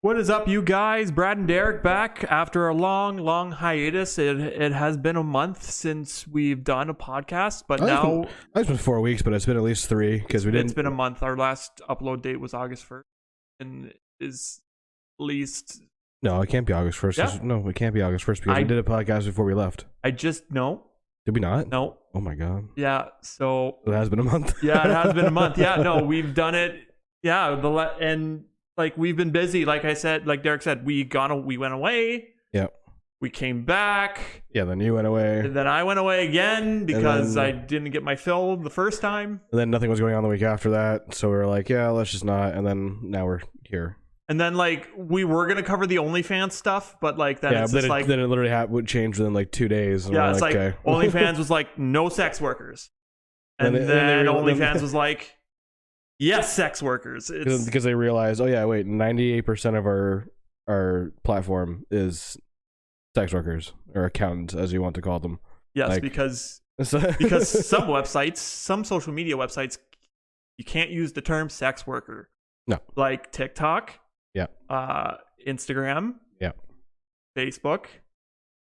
What is up, you guys? Brad and Derek back after a long hiatus. It has been a month since we've done a podcast, but now it's been 4 weeks, but it's been at least 3 because we didn't. It's been a month. Our last upload date was August 1st, and is at least. No, it can't be August 1st. Yeah. No, it can't be August 1st because we did a podcast before we left. No. Did we not? No. Oh my god. Yeah. So it has been a month. Yeah, it has been a month. Yeah. No, we've done it. Yeah. And like we've been busy. Like I said, like Derek said, we went away. Yeah. We came back. Yeah. Then you went away. And then I went away again because I didn't get my fill the first time. And then nothing was going on the week after that, so we were like, yeah, let's just not. And then now we're here. And then like we were gonna cover the OnlyFans stuff, but like then it's just like then it literally would change within like 2 days. Yeah, it's like okay. OnlyFans was like no sex workers, and then OnlyFans was like yes, sex workers. Because they realized, oh yeah, wait, 98% of our platform is sex workers or accountants, as you want to call them. Yes, like, because some websites, some social media websites, you can't use the term sex worker. No, like TikTok. Yeah. Instagram. Yeah. Facebook.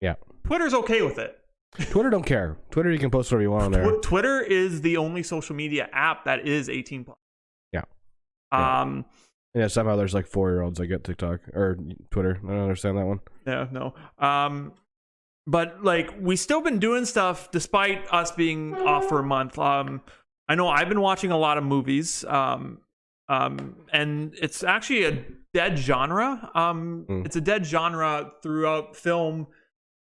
Yeah. Twitter's okay with it. Twitter don't care. Twitter, you can post whatever you want on there. Twitter is the only social media app that is 18 plus. Yeah. Yeah, somehow there's like 4-year-olds that get TikTok or Twitter. I don't understand that one. Yeah, no. But like we still been doing stuff despite us being off for a month. I know I've been watching a lot of movies. And it's actually a dead genre. It's a dead genre throughout film.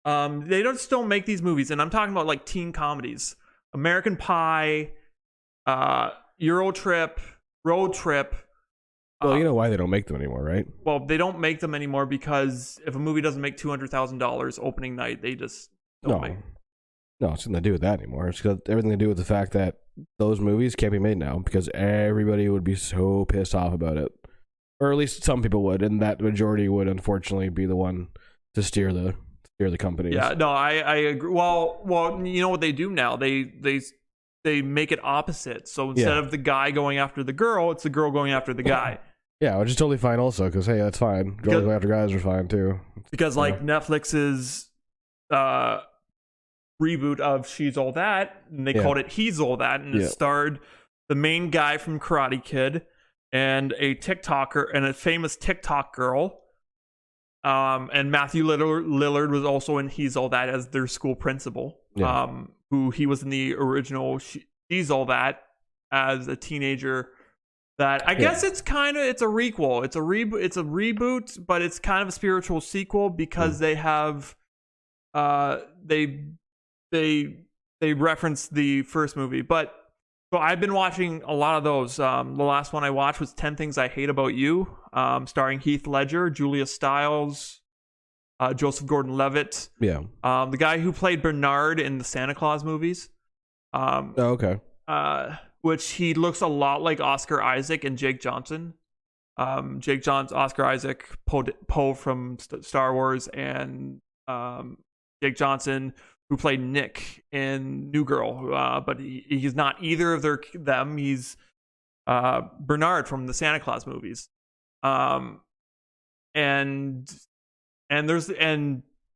They don't make these movies, and I'm talking about like teen comedies, American Pie, Euro Trip, Road Trip. Well, you know why they don't make them anymore, right? Well, they don't make them anymore because if a movie doesn't make $200,000 opening night, they just don't make. No, it's nothing to do with that anymore. It's got everything to do with the fact that those movies can't be made now because everybody would be so pissed off about it, or at least some people would, and that majority would unfortunately be the one to steer the companies. Yeah, no, I agree. Well, you know what they do now? They make it opposite. So instead of the guy going after the girl, it's the girl going after the guy. Yeah, which is totally fine also because hey, that's fine. Girls going after guys are fine too. Because like Netflix's reboot of She's All That, and they called it He's All That, and it starred the main guy from Karate Kid and a TikToker and a famous TikTok girl. And Matthew Lillard was also in He's All That as their school principal. Who he was in the original She's All That as a teenager. That I guess it's a requel. It's a reboot, but it's kind of a spiritual sequel because they have they reference the first movie. But so I've been watching a lot of those. The last one I watched was 10 Things I Hate About You, starring Heath Ledger, Julia Stiles, Joseph Gordon-Levitt. Yeah. The guy who played Bernard in the Santa Claus movies. Okay. Which he looks a lot like Oscar Isaac and Jake Johnson. Oscar Isaac, Poe from Star Wars, and Jake Johnson, who played Nick in New Girl. But he's not either of them. He's Bernard from the Santa Claus movies. And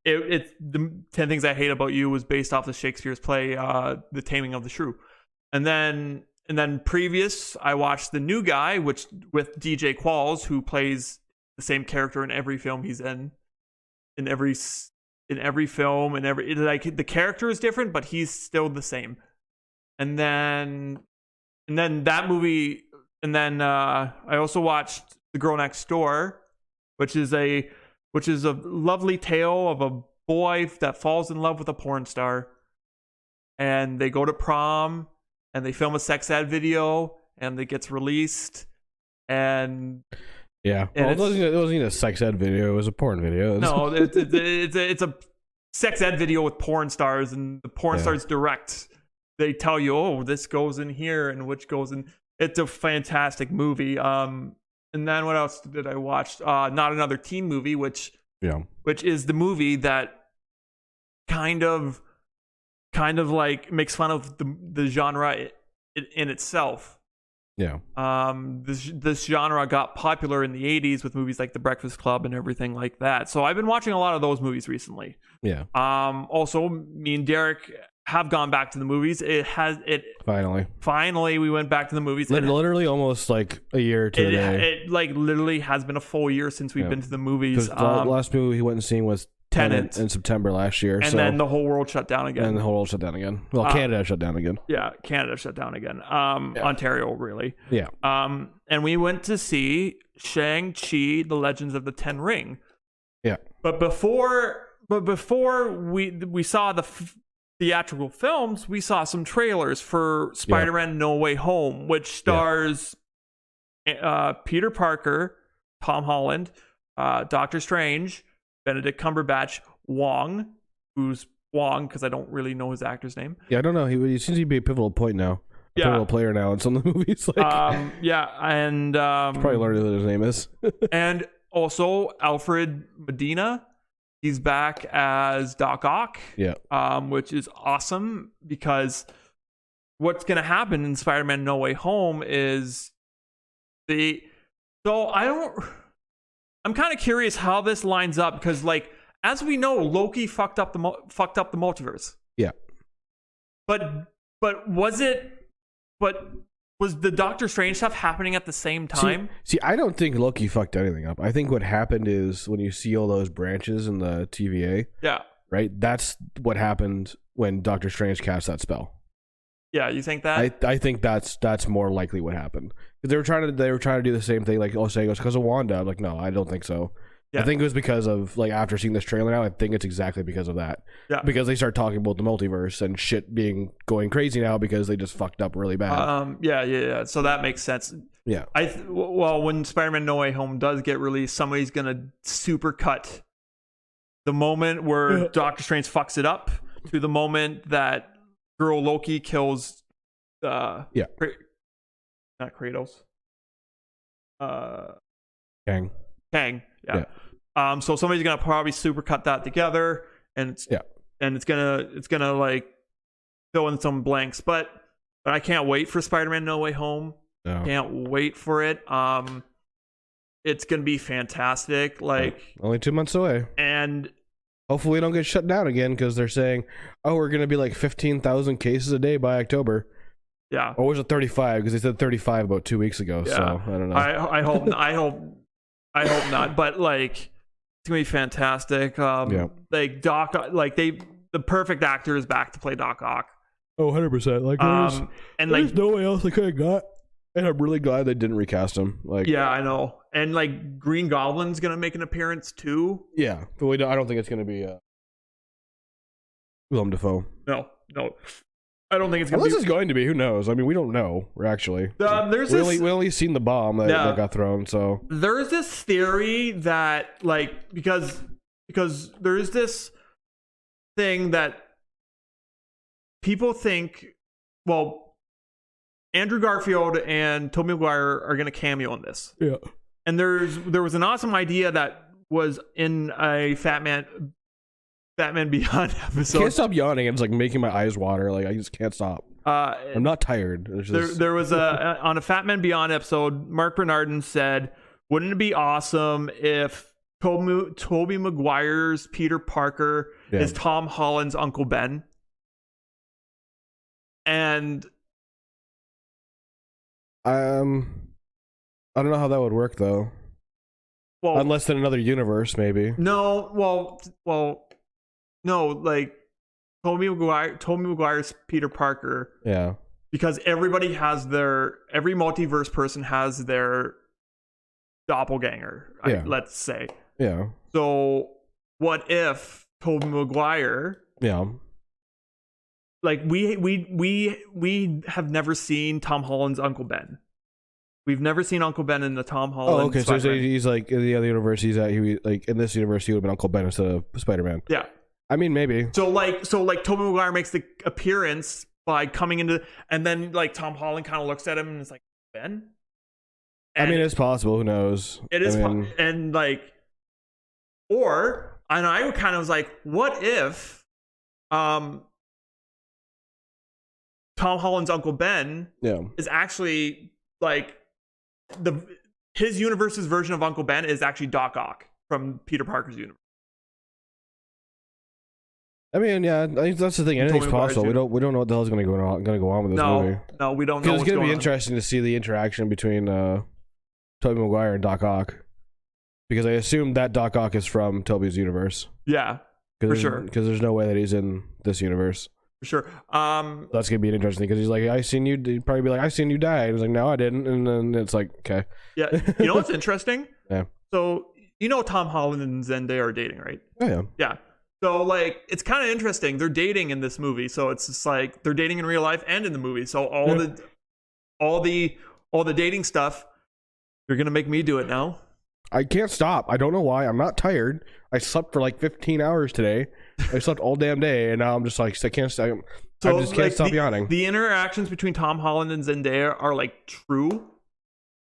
it's the 10 Things I Hate About You was based off of Shakespeare's play, The Taming of the Shrew. And then previous, I watched The New Guy, which with DJ Qualls, who plays the same character in every film he's in every film, and the character is different, but he's still the same. And then that movie, and then I also watched The Girl Next Door, which is a lovely tale of a boy that falls in love with a porn star, and they go to prom. And they film a sex ad video, and it gets released. And yeah, well, it wasn't even a sex ed video; it was a porn video. No, it's a sex ed video with porn stars, and the porn stars direct. They tell you, oh, this goes in here, and which goes in. It's a fantastic movie. And then what else did I watch? Not Another Teen Movie, which is the movie that kind of like makes fun of the genre in itself. Yeah. This genre got popular in the 80s with movies like The Breakfast Club and everything like that. So I've been watching a lot of those movies recently. Yeah. Also, me and Derek have gone back to the movies. Finally we went back to the movies. Literally almost like a year to the day. It like literally has been a full year since we've been to the movies. The last movie he went and seen was Tenet in September last year. And then the whole world shut down again. Well, Canada shut down again. Yeah, Canada shut down again. Ontario, really. Yeah. And we went to see Shang-Chi, The Legends of the Ten Ring. Yeah. But before we saw the theatrical films, we saw some trailers for Spider-Man No Way Home, which stars Peter Parker, Tom Holland, Doctor Strange, Benedict Cumberbatch, Wong, who's Wong because I don't really know his actor's name. Yeah, I don't know. He seems to be a pivotal point now. Pivotal player now in some of the movies. And probably learned what his name is. And also Alfred Medina. He's back as Doc Ock. Yeah. Which is awesome because what's going to happen in Spider-Man No Way Home is I'm kind of curious how this lines up because, like, as we know, Loki fucked up the multiverse. Yeah. But was the Doctor Strange stuff happening at the same time? See, I don't think Loki fucked anything up. I think what happened is when you see all those branches in the TVA. Yeah. Right. That's what happened when Doctor Strange cast that spell. Yeah, you think that? I think that's more likely what happened. They were trying to do the same thing, like saying it was because of Wanda. I'm like, no, I don't think so. Yeah. I think it was because of, like, after seeing this trailer now, I think it's exactly because of that. Yeah. Because they start talking about the multiverse and shit going crazy now because they just fucked up really bad. Yeah. So that makes sense. Yeah. When Spider-Man No Way Home does get released, somebody's gonna supercut the moment where Doctor Strange fucks it up to the moment that girl Loki kills not Kratos. Kang. Yeah. So somebody's gonna probably supercut that together, and it's gonna like fill in some blanks. But I can't wait for Spider-Man No Way Home. No. Can't wait for it. It's gonna be fantastic. Like, only 2 months away, and hopefully we don't get shut down again because they're saying, oh, we're gonna be like 15,000 cases a day by October. Yeah. Or was it 35? Because they said 35 about 2 weeks ago. Yeah. So I don't know. I hope not. But like, it's gonna be fantastic. Like the perfect actor is back to play Doc Ock. Oh, 100%. Like, there's no way else I could have got. And I'm really glad they didn't recast him. Like, yeah, I know. And like Green Goblin's gonna make an appearance too. Yeah, but I don't think it's gonna be Willem Dafoe. No. I don't think it's gonna Unless it's going to be. Who knows? I mean, we don't know. We're actually we only seen the bomb that got thrown. So there's this theory that, like, because there's this thing that people think, well, Andrew Garfield and Tobey Maguire are going to cameo in this. Yeah. And there was an awesome idea that was in a Batman Beyond episode. I can't stop yawning. It's like making my eyes water. Like, I just can't stop. I'm not tired. There was on a Fat Man Beyond episode, Mark Bernardin said, wouldn't it be awesome if Tobey Maguire's Peter Parker is Tom Holland's Uncle Ben? And I don't know how that would work though. Well, unless in another universe, maybe. No, no, like Tobey Maguire's Peter Parker. Yeah. Because every multiverse person has their doppelganger, let's say. Yeah. So what if Tobey Maguire? Yeah. Like we have never seen Tom Holland's Uncle Ben. We've never seen Uncle Ben in the Tom Holland. Oh, okay. So he's like in the other universe. Like in this universe, he would have been Uncle Ben instead of Spider-Man. Yeah. I mean, maybe. So like Tobey Maguire makes the appearance by coming into, and then like Tom Holland kind of looks at him and is like, Ben. And I mean, it's possible. Who knows? It is, and like, and I kind of was like, what if, Tom Holland's Uncle Ben is actually like his universe's version of Uncle Ben is actually Doc Ock from Peter Parker's universe. I mean, yeah, I think that's the thing. Anything's possible. We don't know what the hell's going to go on with this movie. No, we don't know. It's going to be interesting to see the interaction between Tobey Maguire and Doc Ock, because I assume that Doc Ock is from Tobey's universe. Yeah, for sure. Because there's no way that he's in this universe. For sure. That's gonna be an interesting, because he's like, I seen you. He'd probably be like, I seen you die. And he's like, no, I didn't. And then it's like, okay. Yeah. You know what's interesting? Yeah. So Tom Holland and Zendaya are dating, right? Oh yeah. Yeah. So like, it's kind of interesting. They're dating in this movie, so it's just like they're dating in real life and in the movie. So all the dating stuff, you're gonna make me do it now. I can't stop. I don't know why. I'm not tired. I slept for like 15 hours today. I slept all damn day, and now I'm just like, I can't stop. I just can't stop yawning. The interactions between Tom Holland and Zendaya are like true.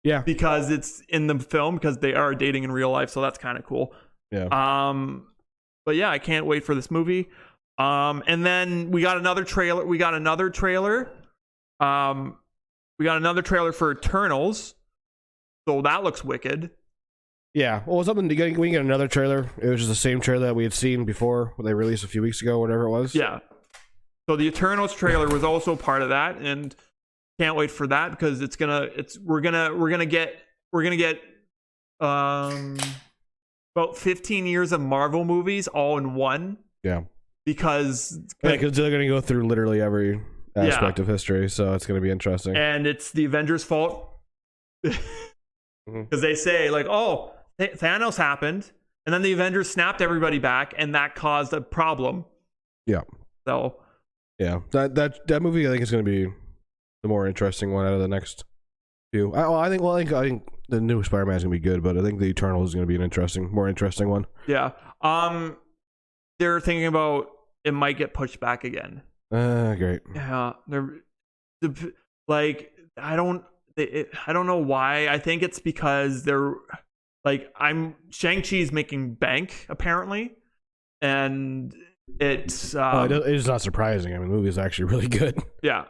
Yeah. Because it's in the film, because they are dating in real life, so that's kind of cool. Yeah. But yeah, I can't wait for this movie. And then we got another trailer. We got another trailer for Eternals. So that looks wicked. Yeah, well, something we get another trailer. It was just the same trailer that we had seen before, when they released a few weeks ago, whatever it was. Yeah. So the Eternals trailer was also part of that, and can't wait for that, because we're gonna get about 15 years of Marvel movies all in one. Yeah. Because they're gonna go through literally every aspect of history, so it's gonna be interesting. And it's the Avengers' fault. Because they say like, oh, Thanos happened, and then the Avengers snapped everybody back, and that caused a problem. Yeah. So. Yeah, that movie I think is going to be the more interesting one out of the next few. I think the new Spider-Man is going to be good, but I think the Eternals is going to be more interesting one. Yeah. They're thinking about it might get pushed back again. Great. Yeah. I don't know why. I think it's because they're like, Shang-Chi's making bank apparently, and it's it's not surprising. I mean, the movie is actually really good. Yeah.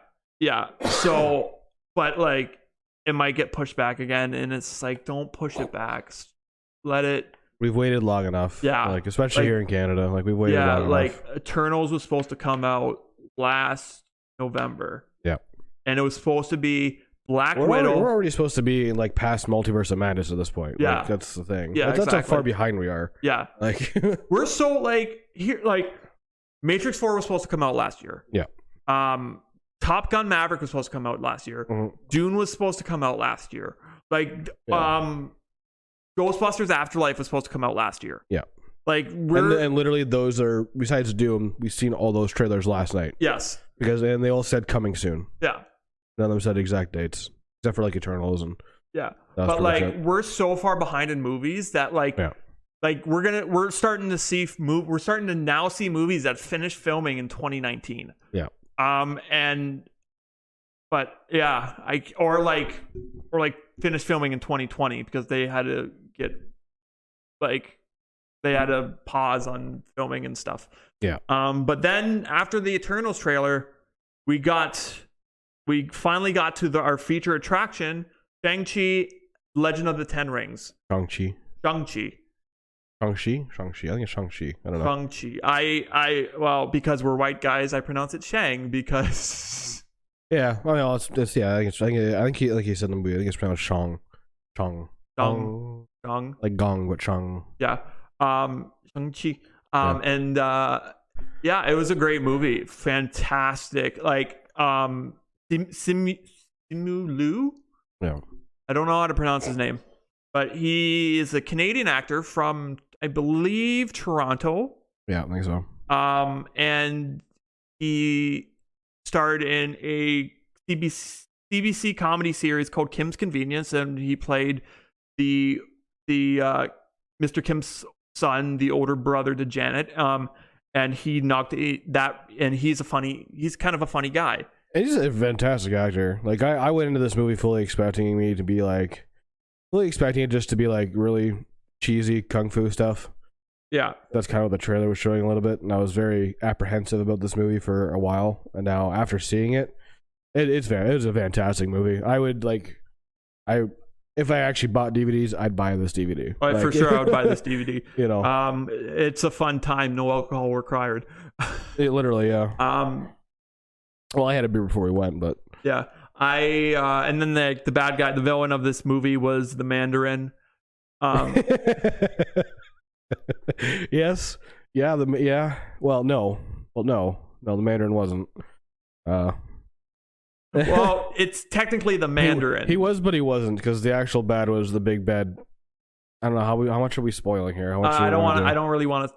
So, but like, it might get pushed back again, and it's like, don't push it back. Let it. We've waited long enough. Yeah. Like, especially here in Canada, like we've waited long enough. Like Eternals was supposed to come out last November. Yeah. And it was supposed to be Black Widow. We're already supposed to be like past Multiverse of Madness at this point. Yeah. Like, that's the thing. Yeah. That's how far behind we are. Yeah. Like we're so like here, like Matrix 4 was supposed to come out last year. Yeah. Top Gun Maverick was supposed to come out last year. Mm-hmm. Dune was supposed to come out last year. Like, Ghostbusters Afterlife was supposed to come out last year. Yeah. Like, and literally those are, besides Doom, we've seen all those trailers last night. Yes. And they all said coming soon. Yeah. None of them said exact dates, except for like Eternals and. Yeah. But like, we're so far behind in movies that like. Yeah. Like we're starting to now see movies that finished filming in 2019. Yeah. Or finished filming in 2020 because they had to pause on filming and stuff. Yeah. But then after the Eternals trailer, we finally got to our feature attraction, Shang-Chi, Legend of the Ten Rings. Shang-Chi. Shang-Chi. Shang-Chi. I think it's Shang-Chi. I don't know. Shang-Chi. Well, because we're white guys, I pronounce it Shang because. Yeah. Well, it's yeah. I think he, like he said in the movie, I think it's pronounced Shang. Gong. Like gong, but Shang. Yeah. Shang-Chi. And yeah, it was a great movie. Fantastic. Like Simu Liu. Yeah. I don't know how to pronounce his name, but he is a Canadian actor from, I believe, Toronto. Yeah, I think so. And he starred in a CBC comedy series called Kim's Convenience, and he played the Mr. Kim's son, the older brother to Janet. And he knocked that, and he's kind of a funny guy. And he's a fantastic actor. Like I went into this movie fully expecting it just to be like really cheesy kung fu stuff. Yeah. That's kind of what the trailer was showing a little bit, and I was very apprehensive about this movie for a while. And now after seeing it, it was a fantastic movie. I would like if I actually bought DVDs, I'd buy this DVD. Like, for sure, I would buy this DVD. You know, it's a fun time. No alcohol required. it literally, yeah. Well, I had a beer before we went, but yeah, and then the bad guy, the villain of this movie was the Mandarin. Yes, yeah, Well, no, the Mandarin wasn't. Well, it's technically the Mandarin. He was, but he wasn't, because the actual bad was the big bad. I don't know how much are we spoiling here. How much I don't really want to.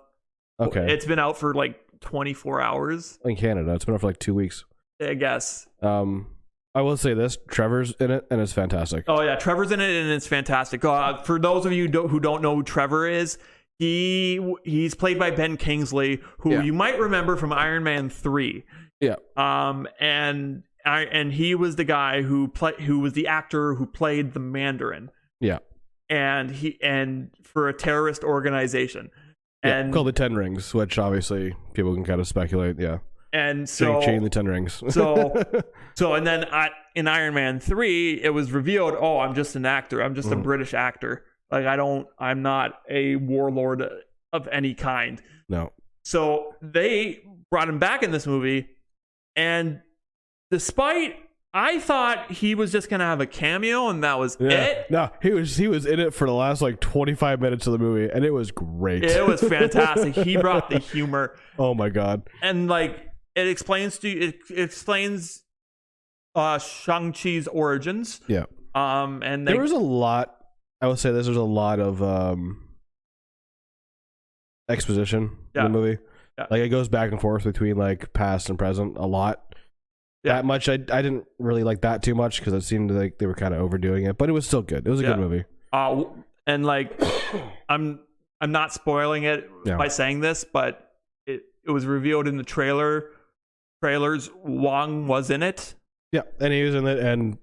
Okay, it's been out for like 24 hours in Canada. It's been out for like 2 weeks, I guess. I will say this: Trevor's in it, and it's fantastic. Oh yeah, Trevor's in it, and it's fantastic. For those of you who don't know who Trevor is, he's played by Ben Kingsley, who you might remember from Iron Man 3. Yeah. And he was the guy who was the actor who played the Mandarin. Yeah. And for a terrorist organization. And called the Ten Rings, which obviously people can kind of speculate. Yeah. And so Shang-Chi and the Ten Rings. and then in Iron Man 3, it was revealed, oh, I'm just an actor. I'm just a British actor. Like I'm not a warlord of any kind. No. So they brought him back in this movie, and I thought he was just gonna have a cameo and that was it. No, he was in it for the last like 25 minutes of the movie, and it was great. It was fantastic. He brought the humor. Oh my god! And like it explains Shang-Chi's origins. Yeah. And there was a lot. I would say there's a lot of exposition in the movie. Yeah. Like it goes back and forth between like past and present a lot. Yeah. That much I didn't really like that too much, because it seemed like they were kind of overdoing it, but it was still good. It was a good movie. And like I'm not spoiling it by saying this, but it was revealed in the trailers Wong was in it. Yeah, and he was in it, and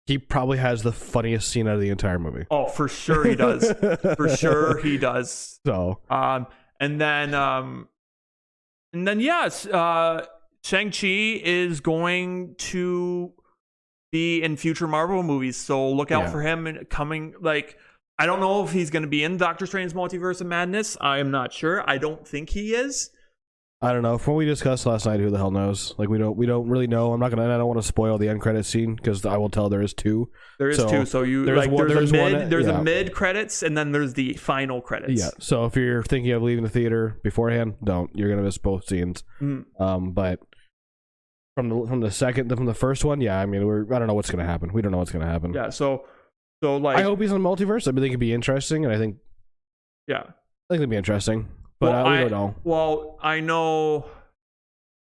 he probably has the funniest scene out of the entire movie. Oh, for sure he does. For sure he does. So, and then yes, Shang-Chi is going to be in future Marvel movies, so look out for him coming. Like, I don't know if he's going to be in Doctor Strange's Multiverse of Madness. I am not sure. I don't think he is. I don't know. From what we discussed last night, who the hell knows? Like, we don't really know. I don't want to spoil the end credit scene, because I will tell there is two. There is two. So there's a mid credits, and then there's the final credits. Yeah. So if you're thinking of leaving the theater beforehand, don't. You're gonna miss both scenes. But from the first one, I mean, I don't know what's gonna happen. We don't know what's gonna happen. Yeah. So like, I hope he's in the multiverse. I think it'd be interesting, and I think it'd be interesting. But we don't know. Well, I know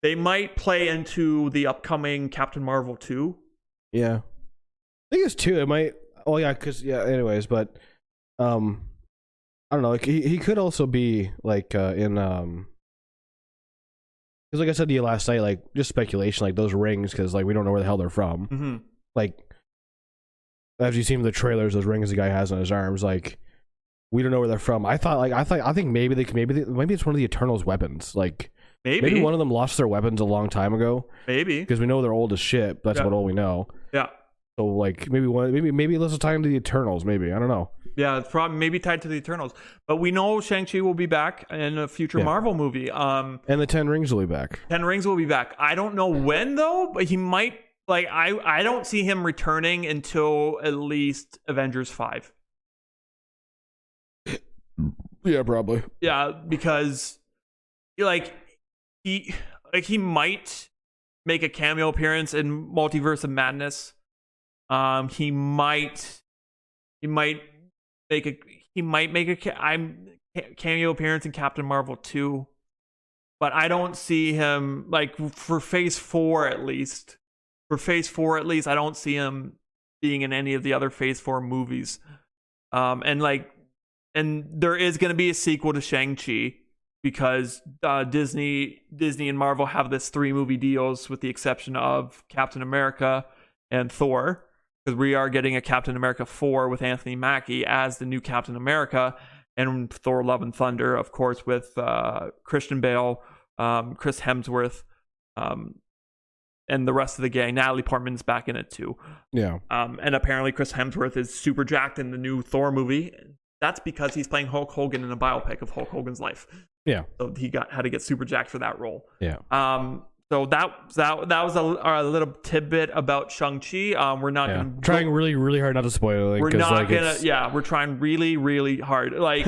they might play into the upcoming Captain Marvel 2. Yeah. I think it's 2. It might. Oh, yeah, because, anyways, but I don't know. Like, he could also be, like, in. Because, like I said to you last night, like, just speculation, like, those rings, because, like, we don't know where the hell they're from. Mm-hmm. Like, as you see in the trailers, those rings the guy has on his arms, like, we don't know where they're from. I think maybe it's one of the Eternals' weapons. Like maybe one of them lost their weapons a long time ago. Maybe because we know they're old as shit. But that's about all we know. Yeah. So like maybe let's tie into the Eternals. Maybe I don't know. Yeah, it's probably maybe tied to the Eternals. But we know Shang-Chi will be back in a future Marvel movie. And the Ten Rings will be back. Ten Rings will be back. I don't know when though, but he might. Like I don't see him returning until at least Avengers 5. Yeah, probably. Yeah, because he might make a cameo appearance in Multiverse of Madness. He might make a cameo appearance in Captain Marvel 2. But I don't see him like for Phase 4 at least. For Phase 4 at least, I don't see him being in any of the other Phase 4 movies. And there is going to be a sequel to Shang-Chi, because Disney and Marvel have this 3-movie deals, with the exception of Captain America and Thor, because we are getting a Captain America 4 with Anthony Mackie as the new Captain America, and Thor: Love and Thunder, of course, with Christian Bale, Chris Hemsworth, the rest of the gang. Natalie Portman's back in it too. Yeah. And apparently Chris Hemsworth is super jacked in the new Thor movie. That's because he's playing Hulk Hogan in a biopic of Hulk Hogan's life. Yeah. So he had to get super jacked for that role. Yeah. So that was a little tidbit about Shang-Chi. We're not gonna trying really, really hard not to spoil it. We're not gonna. We're trying really, really hard. Like,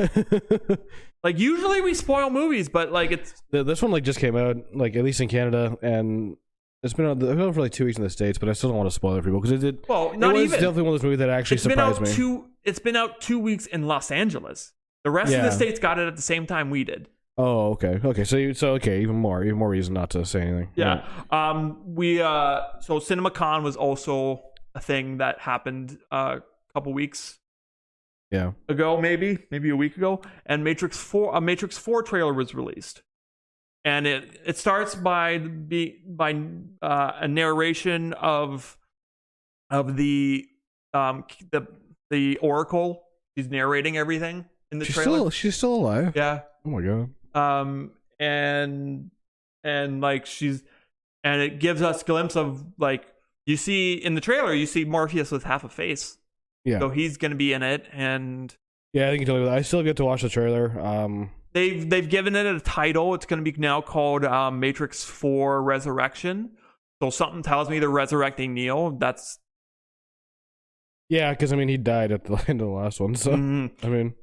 like usually we spoil movies, but like it's this one like just came out, like at least in Canada, and it's been out for like 2 weeks in the States. But I still don't want to spoil it for people because it did. Well, not even. It's definitely one of those movies that actually surprised me. It's been out 2 weeks in Los Angeles. The rest of the states got it at the same time we did. Oh, okay. So even more reason not to say anything. Yeah. So CinemaCon was also a thing that happened a couple weeks ago, maybe a week ago, and Matrix 4 trailer was released. And it starts by a narration of the Oracle. She's narrating everything in the trailer. She's still alive. Yeah. Oh my god. And like it gives us a glimpse of, like, you see in the trailer, you see Morpheus with half a face. Yeah. So he's gonna be in it, and yeah, I think you told me that. I still get to watch the trailer. They've given it a title. It's gonna be now called Matrix 4 Resurrection. So something tells me they're resurrecting Neo. That's yeah, because I mean he died at the end of the last one. So I mean.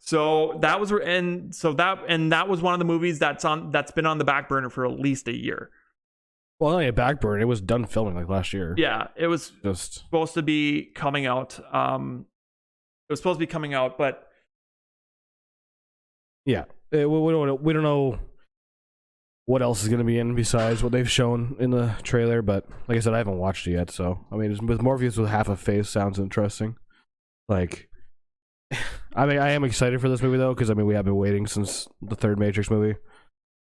So that was that was one of the movies that's been on the back burner for at least a year. Well, not only a back burner, it was done filming like last year. Yeah, it was just supposed to be coming out. It was supposed to be coming out, but yeah, we don't know what else is going to be in besides what they've shown in the trailer. But like I said, I haven't watched it yet. So I mean, with Morpheus with half a face sounds interesting. Like. I mean, I am excited for this movie though, because I mean, we have been waiting since the third Matrix movie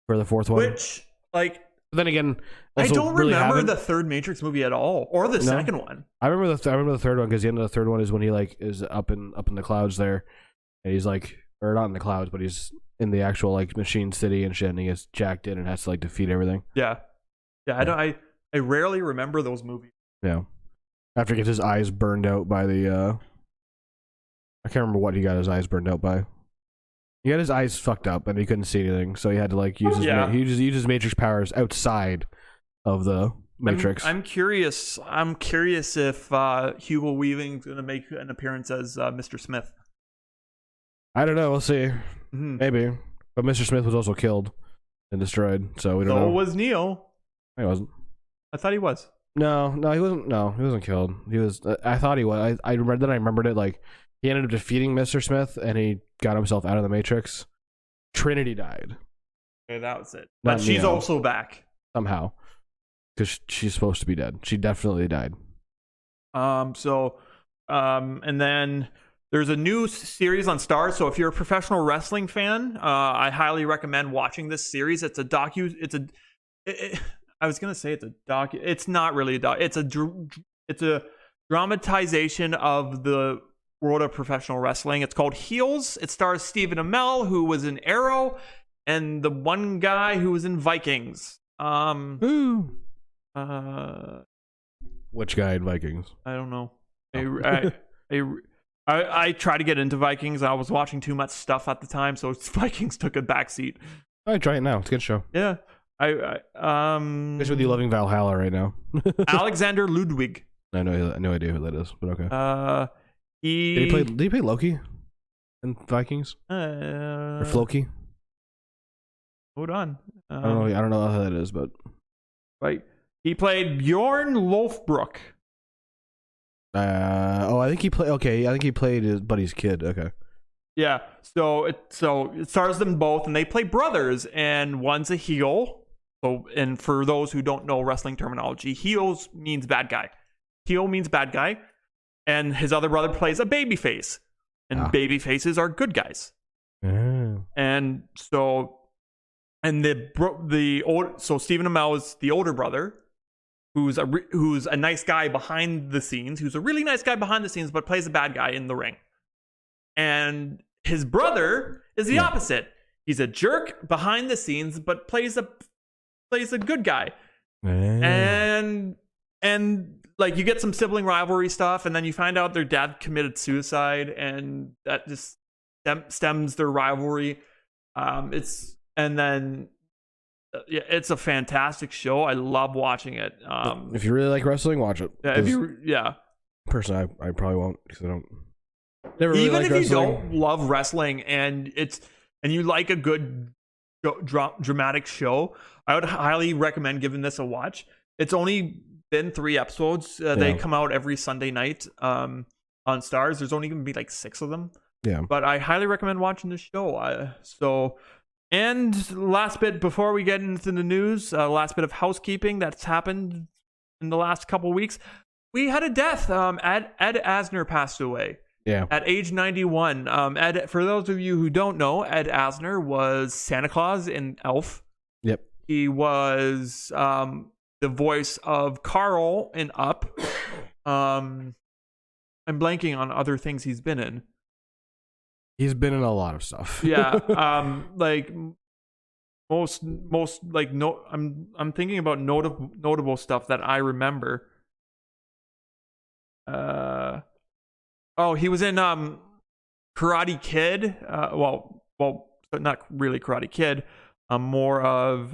for the fourth one. Which, like, but then again, I don't remember the third Matrix movie at all, or the second one. I remember the third one because the end of the third one is when he like is up in the clouds there, and he's like, or not in the clouds, but he's in the actual like machine city and shit, and he gets jacked in and has to like defeat everything. Yeah. I rarely remember those movies. Yeah. After he gets his eyes burned out by the. I can't remember what he got his eyes burned out by. He got his eyes fucked up and he couldn't see anything, so he had to like use his Matrix powers outside of the Matrix. I'm curious. I'm curious if Hugo Weaving's gonna make an appearance as Mr. Smith. I don't know. We'll see. Maybe, but Mr. Smith was also killed and destroyed, so we don't know. So was Neo. He wasn't. I thought he was. No, he wasn't. No, he wasn't killed. He was. I thought he was. I remembered it like. He ended up defeating Mr. Smith, and he got himself out of the Matrix. Trinity died. Okay, that was it. But she's also back. Somehow. Because she's supposed to be dead. She definitely died. And then there's a new series on Starz. So if you're a professional wrestling fan, I highly recommend watching this series. It's a I was going to say it's a docu. It's not really a docu. It's a dramatization of the world of professional wrestling. It's called Heels. It stars Stephen Amell, who was in Arrow, and the one guy who was in Vikings. Which guy in Vikings? I don't know. I tried to get into Vikings. I was watching too much stuff at the time, so Vikings took a backseat. All right, try it now. It's a good show. Yeah. Especially with you loving Valhalla right now. Alexander Ludwig. I have no idea who that is, but okay. Did he play Loki in Vikings? Or Floki? Hold on. I don't know how that is, but right. He played Bjorn Lofbrook. I think he played. Okay, I think he played his buddy's kid. Okay. Yeah. So it stars them both, and they play brothers, and one's a heel. So, and for those who don't know wrestling terminology, heels means bad guy. Heel means bad guy. And his other brother plays a babyface, and babyfaces are good guys. And so, and so Stephen Amell is the older brother, who's a nice guy behind the scenes, who's a really nice guy behind the scenes, but plays a bad guy in the ring. And his brother is the opposite. He's a jerk behind the scenes, but plays a good guy. and like you get some sibling rivalry stuff, and then you find out their dad committed suicide, and that just stems their rivalry. It's a fantastic show. I love watching it. If you really like wrestling, watch it. Personally, I probably won't because I don't. Never really Even like if wrestling. you don't love wrestling and you like a good dramatic show, I would highly recommend giving this a watch. It's only been 3 episodes. They come out every Sunday night on Stars. There's only going to be like 6 of them. Yeah. But I highly recommend watching the show. And last bit before we get into the news, last bit of housekeeping that's happened in the last couple weeks. We had a death. Ed Asner passed away. Yeah. At age 91. Ed, for those of you who don't know, Ed Asner was Santa Claus in Elf. Yep. He was the voice of Carl in Up. I'm blanking on other things he's been in. He's been in a lot of stuff. Yeah. Like most like no. I'm thinking about notable stuff that I remember. He was in Karate Kid. Well, not really Karate Kid. More of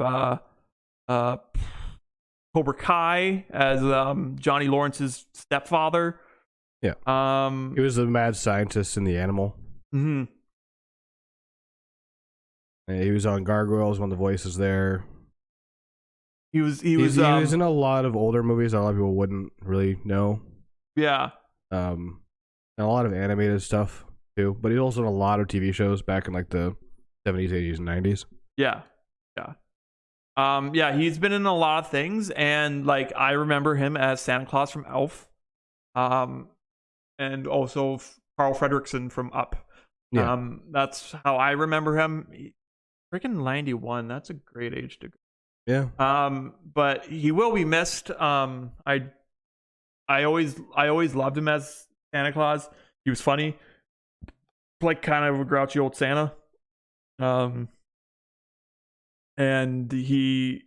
Cobra Kai as Johnny Lawrence's stepfather. Yeah. He was the mad scientist in The Animal. Mm-hmm. And he was on Gargoyles, one of the voices there. He was in a lot of older movies that a lot of people wouldn't really know. Yeah. And a lot of animated stuff too. But he's also in a lot of TV shows back in like the 70s, 80s, and 90s. Yeah. He's been in a lot of things, and like I remember him as Santa Claus from Elf, and also Carl Fredricksen from Up. Yeah. That's how I remember him. Freaking 91. That's a great age to go. Yeah. But he will be missed. I always loved him as Santa Claus. He was funny, like kind of a grouchy old Santa. And he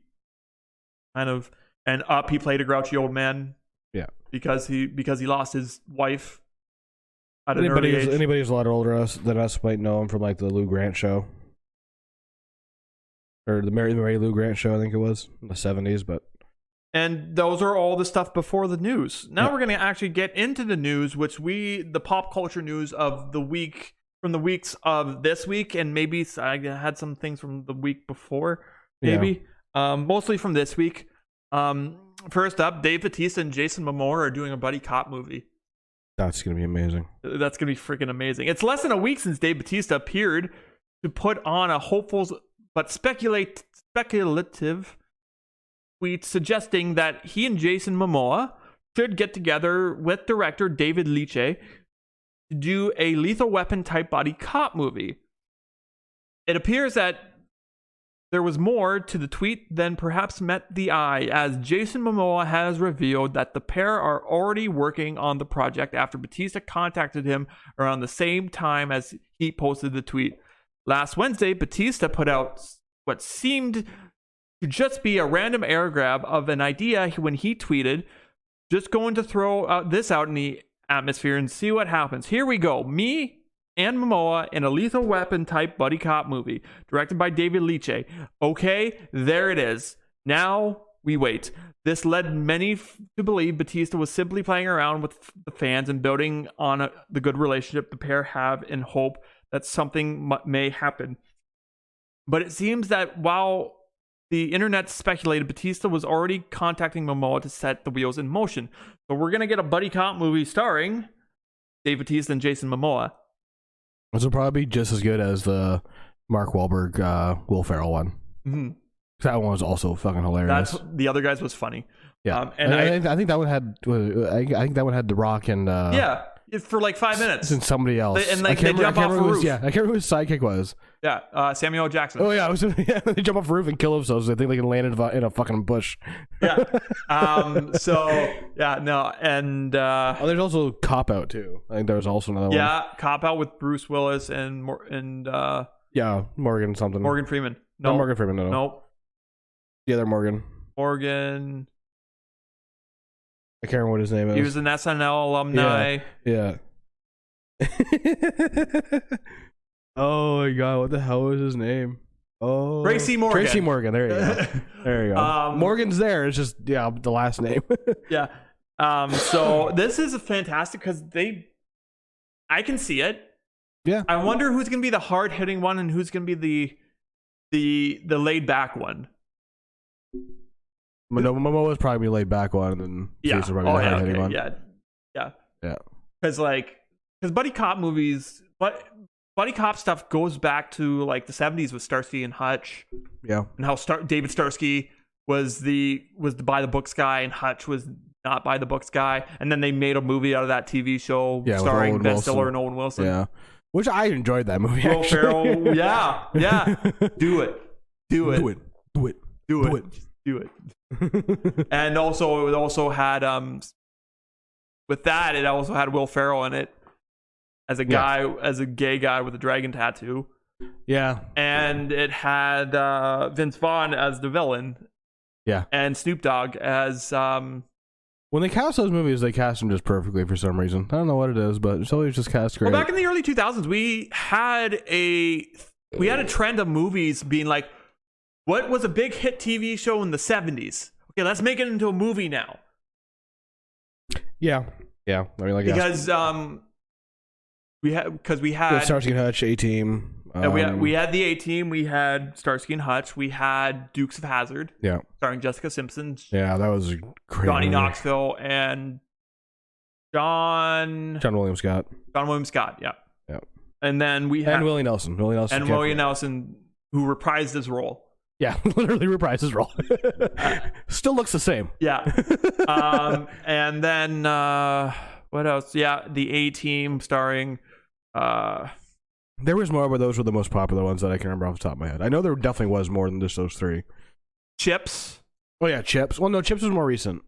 kind of Up, he played a grouchy old man. Yeah. Because he lost his wife at an early age. Anybody who's a lot older than us might know him from like the Lou Grant show. Or the Mary Lou Grant show, I think it was, in the 70s, but... And those are all the stuff before the news. Now we're going to actually get into the news, the pop culture news of the week, from the weeks of this week, and maybe I had some things from the week before, maybe. Yeah. Mostly from this week. First up, Dave Batista and Jason Momoa are doing a buddy cop movie. That's going to be amazing. That's going to be freaking amazing. It's less than a week since Dave Batista appeared to put on a hopeful but speculative tweet suggesting that he and Jason Momoa should get together with director David Leitch to do a Lethal Weapon type buddy cop movie. It appears that there was more to the tweet than perhaps met the eye, as Jason Momoa has revealed that the pair are already working on the project after Batista contacted him around the same time as he posted the tweet. Last Wednesday, Batista put out what seemed to just be a random air grab of an idea when he tweeted, "Just going to throw this out in the atmosphere and see what happens. Here we go. Me and Momoa in a Lethal Weapon type buddy cop movie, directed by David Leitch. Okay, there it is. Now we wait." This led many to believe Batista was simply playing around with the fans and building on the good relationship the pair have in hope that something may happen. But it seems that while the internet speculated, Batista was already contacting Momoa to set the wheels in motion. So we're going to get a buddy cop movie starring Dave Batista and Jason Momoa. This will probably be just as good as the Mark Wahlberg, Will Ferrell one. Mm-hmm. That one was also fucking hilarious. The other guys was funny. Yeah, and I think that one had. I think that one had The Rock and. Yeah, for like 5 minutes. And somebody else. And like they jump off a roof. I can't remember who his sidekick was. Yeah, Samuel L. Jackson. Oh yeah, they jump off a roof and kill themselves. So they think they can land in a fucking bush. Yeah. So yeah, no, and there's also Cop Out too. I think there was also another one. Yeah, Cop Out with Bruce Willis and Morgan something. Morgan Freeman. No, Morgan Freeman. No. Nope. The other Morgan. Morgan. I can't remember what his name is. He was an SNL alumni. Yeah. Oh my god, what the hell was his name? Oh, Tracy Morgan. Tracy Morgan. There you go. There you go. Morgan's there. It's just the last name. Yeah. So this is fantastic because I can see it. Yeah. I wonder who's going to be the hard hitting one and who's going to be the laid back one. Momoa was probably laid back one, and then Jason's probably the hard hitting one. Yeah. Because buddy cop movies, buddy cop stuff goes back to like the 70s with Starsky and Hutch. Yeah. And how David Starsky was the by the books guy and Hutch was not by the books guy, and then they made a movie out of that TV show starring Ben Stiller and Owen Wilson. Yeah. Which I enjoyed that movie. Will Ferrell, yeah. Do it. And also, it also had with that, it also had Will Ferrell in it as a guy, as a gay guy with a dragon tattoo. Yeah. And it had Vince Vaughn as the villain. Yeah. And Snoop Dogg as when they cast those movies, they cast them just perfectly for some reason. I don't know what it is, but it's always just cast great. Well, back in the early 2000s, we had a trend of movies being like, what was a big hit TV show in the 70s? Okay, let's make it into a movie now. Yeah. I mean, like because we had Starsky and Hutch, A-Team. And we had the A-Team, we had Starsky and Hutch, we had Dukes of Hazzard, starring Jessica Simpson. Yeah, that was a great Johnny movie. Knoxville and John William Scott. Yeah. And then we had Willie Nelson. Willie Nelson, who reprised his role. Yeah, literally reprised his role. Still looks the same. Yeah. And then what else? Yeah, the A-Team starring. There was more, but those were the most popular ones that I can remember off the top of my head. I know there definitely was more than just those three. Chips. Oh yeah, Chips. Well, no, Chips was more recent.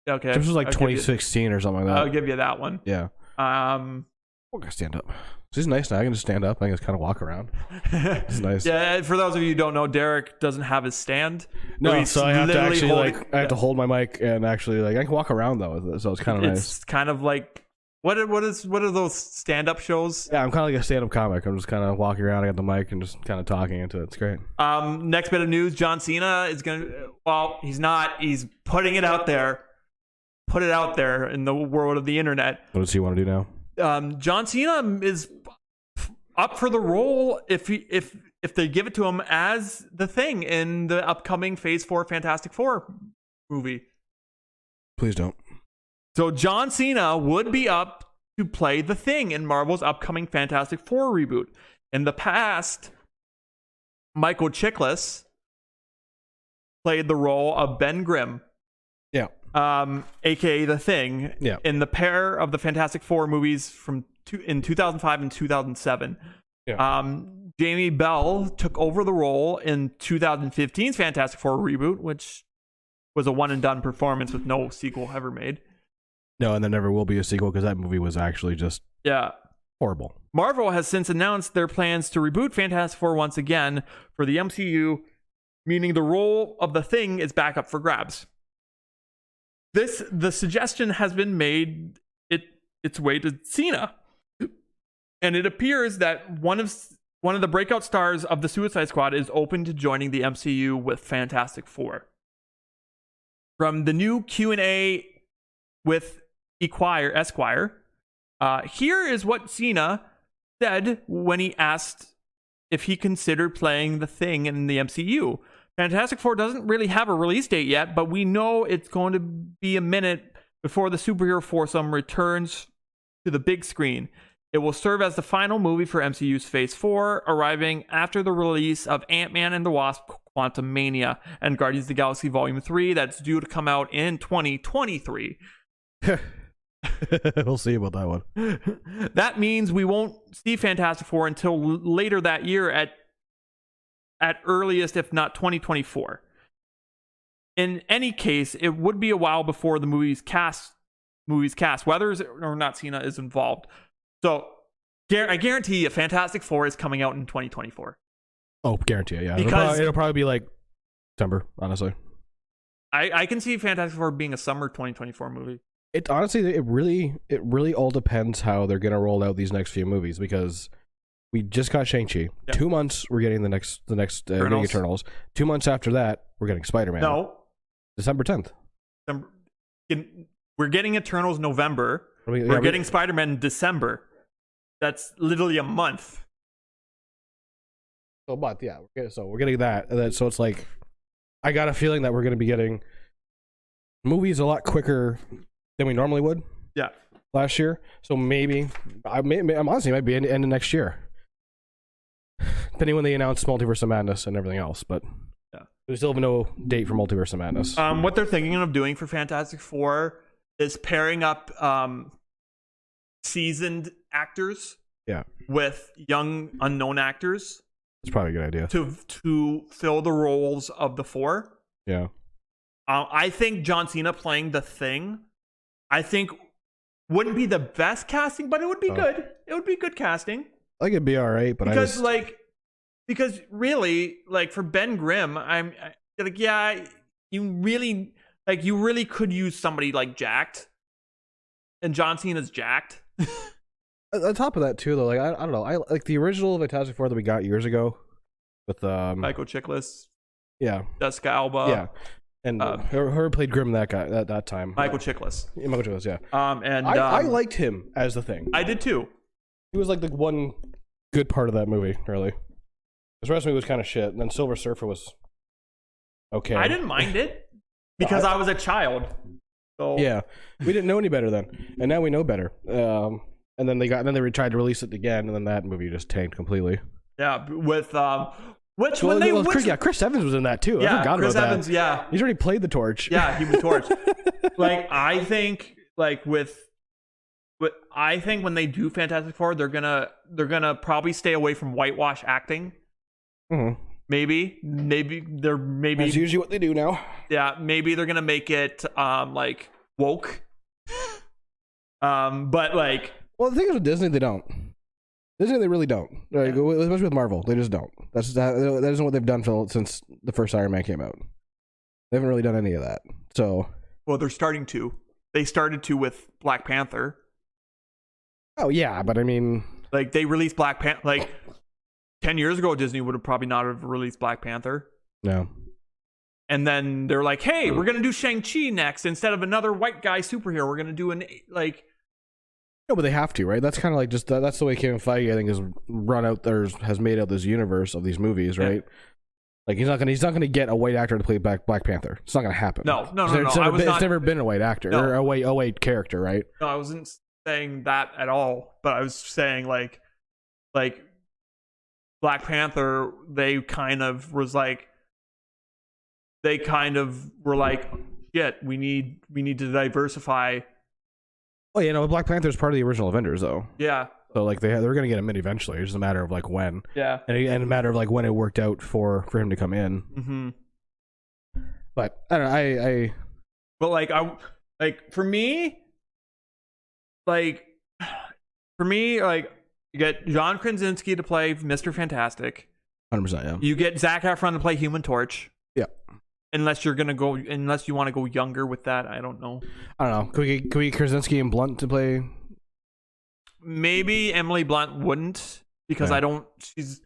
Okay. Chips was like 2016 or something like that. I'll give you that one. Yeah. I'm gonna stand up. This is nice now. I can just stand up. I can just kind of walk around. It's nice. Yeah, for those of you who don't know, Derek doesn't have his stand. No, so I have to actually I have to hold my mic and actually I can walk around though with it, so it's kind of nice. It's kind of like what are those stand-up shows? Yeah, I'm kind of like a stand-up comic. I'm just kind of walking around. I got the mic and just kind of talking into it. It's great. Next bit of news: John Cena is gonna. Well, he's not. He's putting it out there. Put it out there in the world of the internet. What does he want to do now? John Cena is up for the role if they give it to him as the Thing in the upcoming Phase 4 Fantastic Four movie. Please don't. So John Cena would be up to play the Thing in Marvel's upcoming Fantastic Four reboot. In the past, Michael Chiklis played the role of Ben Grimm. Yeah. AKA the Thing. Yeah. In the pair of the Fantastic Four movies in 2005 and 2007. Yeah. Jamie Bell took over the role in 2015's Fantastic Four reboot, which was a one and done performance with no sequel ever made. No, and there never will be a sequel because that movie was actually just horrible. Marvel has since announced their plans to reboot Fantastic Four once again for the MCU, meaning the role of the Thing is back up for grabs. The suggestion has been made its way to Cena, and it appears that one of the breakout stars of the Suicide Squad is open to joining the MCU with Fantastic Four. From the new Q&A with Esquire, here is what Cena said when he asked if he considered playing the Thing in the MCU. Fantastic Four doesn't really have a release date yet, but we know it's going to be a minute before the superhero foursome returns to the big screen. It will serve as the final movie for MCU's Phase 4, arriving after the release of Ant-Man and the Wasp: Quantumania and Guardians of the Galaxy Volume 3 that's due to come out in 2023. We'll see about that one. That means we won't see Fantastic Four until later that year at earliest, if not 2024. In any case, it would be a while before the movie's cast, whether or not Cena is involved. So I guarantee you Fantastic Four is coming out in 2024. Oh, guarantee it, yeah. Because it'll probably be like September, honestly. I can see Fantastic Four being a summer 2024 movie. It honestly, it really all depends how they're gonna roll out these next few movies, because we just got Shang-Chi. Yep. 2 months we're getting the next getting Eternals. 2 months after that we're getting Spider-Man. No, December 10th. We're getting Eternals November. We're getting Spider-Man in December. That's literally a month. So, but yeah, so we're getting that, and then, so it's like, I got a feeling that we're going to be getting movies a lot quicker than we normally would. Yeah. Last year, so maybe I'm honestly might be end of next year, depending when they announce Multiverse of Madness and everything else. But yeah, we still have no date for Multiverse of Madness. What they're thinking of doing for Fantastic Four is pairing up seasoned actors, with young unknown actors. It's probably a good idea to fill the roles of the four. Yeah. I think John Cena playing the Thing, I think wouldn't be the best casting, but it would be good. It would be good casting. I think it'd be all right, but because really, like, for Ben Grimm, I'm like, yeah, you really could use somebody like jacked, and John Cena's jacked. On top of that too, though, like I don't know, I like the original Fantastic Four that we got years ago with Michael Chiklis, yeah, Jessica Alba, yeah, and whoever played Grimm that time, Michael Chiklis. Yeah, Michael Chiklis, yeah. And I liked him as the Thing. I did too. He was like the one good part of that movie, really. The rest of it was kind of shit, and then Silver Surfer was okay. I didn't mind it because I was a child. So yeah, we didn't know any better then, and now we know better. And then they tried to release it again, and then that movie just tanked completely. Yeah, with Chris Evans was in that too. Yeah, I forgot Chris about Evans. that. Yeah, He's already played the Torch. Yeah, he was Torch. I think when they do Fantastic Four, they're gonna probably stay away from whitewash acting. Mm-hmm. Maybe that's usually what they do now. Yeah, maybe they're gonna make it like woke. But like. Well, the thing is with Disney, they don't. Disney, they really don't. Like, especially with Marvel, they just don't. That isn't what they've done since the first Iron Man came out. They haven't really done any of that. So, well, they're starting to. They started to with Black Panther. Oh yeah, but I mean, like they released Black Panther. Like 10 years ago, Disney would have probably not have released Black Panther. No. And then they're like, "Hey, we're gonna do Shang-Chi next instead of another white guy superhero. We're gonna do No, but they have to, right? That's kind of like just that's the way Kevin Feige, I think, has made out this universe of these movies, right? Yeah. Like he's not gonna get a white actor to play Black Panther. It's not gonna happen. No. It's never been a white actor or a white character, right? No, I wasn't saying that at all. But I was saying like Black Panther. They kind of were like, shit. We need to diversify. Oh, yeah, no, Black Panther is part of the original Avengers, though. Yeah. So, like, they're going to get him in eventually. It's just a matter of, like, when. Yeah. And a matter of, like, when it worked out for him to come in. Mm-hmm. But, I don't know, But, for me, you get John Krasinski to play Mr. Fantastic. 100%, yeah. You get Zac Efron to play Human Torch. Yeah. Unless you want to go younger with that, I don't know. I don't know. Could we get Krasinski and Blunt to play? Maybe Emily Blunt wouldn't because yeah. She's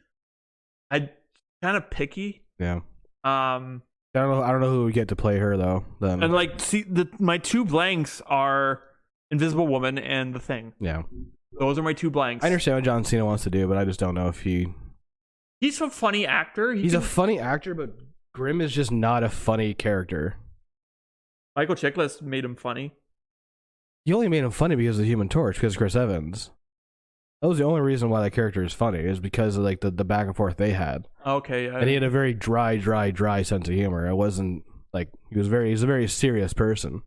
kind of picky. Yeah. I don't know who would get to play her though. Then my two blanks are Invisible Woman and The Thing. Yeah. Those are my two blanks. I understand what John Cena wants to do, but I just don't know if he's a funny actor. He's a funny actor, but Grimm is just not a funny character. Michael Chiklis made him funny. You only made him funny because of the Human Torch, because of Chris Evans. That was the only reason why that character is funny, is because of like the back and forth they had. Okay. And he had a very dry sense of humor. It wasn't like he's a very serious person.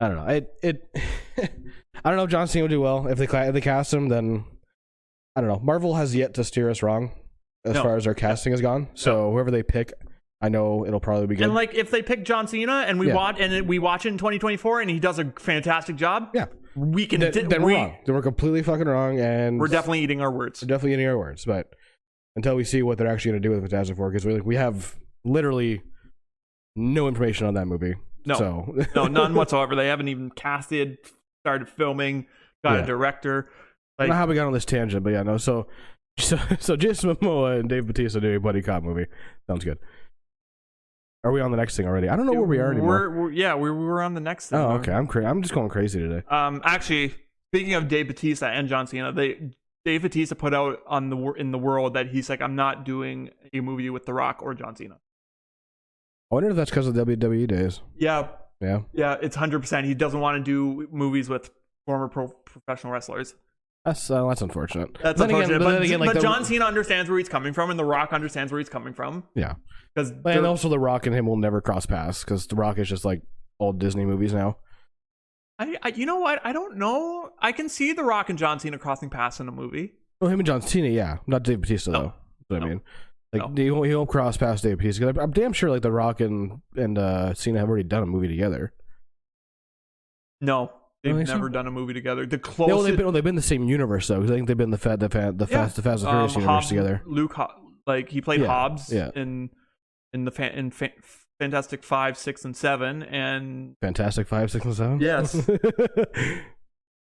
I don't know. I don't know if John Cena would do well if they cast him. Then I don't know. Marvel has yet to steer us wrong as far as our casting has gone. So whoever they pick, I know it'll probably be good. And like if they pick John Cena and we watch it in 2024 and he does a fantastic job, we can. Then we're wrong. Then we're completely fucking wrong, and we're definitely eating our words. But until we see what they're actually going to do with Fantastic Four, because we have literally no information on that movie. No, So. no, none whatsoever. They haven't even casted, started filming, got a director. I don't know how we got on this tangent, but yeah, no. So Jason Momoa and Dave Batista doing a buddy cop movie. Sounds good. Are we on the next thing already? I don't know where we are anymore. We're on the next thing. Oh, okay. I'm just going crazy today. Actually, speaking of Dave Batista and John Cena, Dave Batista put out in the world that he's like, I'm not doing a movie with The Rock or John Cena. I wonder if that's because of WWE days. Yeah. Yeah. Yeah, it's 100%. He doesn't want to do movies with former professional wrestlers. That's unfortunate. That's unfortunate. But John Cena understands where he's coming from, and The Rock understands where he's coming from. Yeah. And also, The Rock and him will never cross paths because The Rock is just like old Disney movies now. You know what? I don't know. I can see The Rock and John Cena crossing paths in a movie. Well, him and John Cena, yeah. Not Dave Batista, though. That's what I mean. Like, he won't cross past Dave Batista. I'm damn sure like The Rock and Cena have already done a movie together. No. They've never done a movie together. The closest they've been in the same universe though, because I think they've been the Fast and Furious universe together. He played Hobbs in Fantastic 5, 6, and 7, and Fantastic 5, 6, and 7. Yes.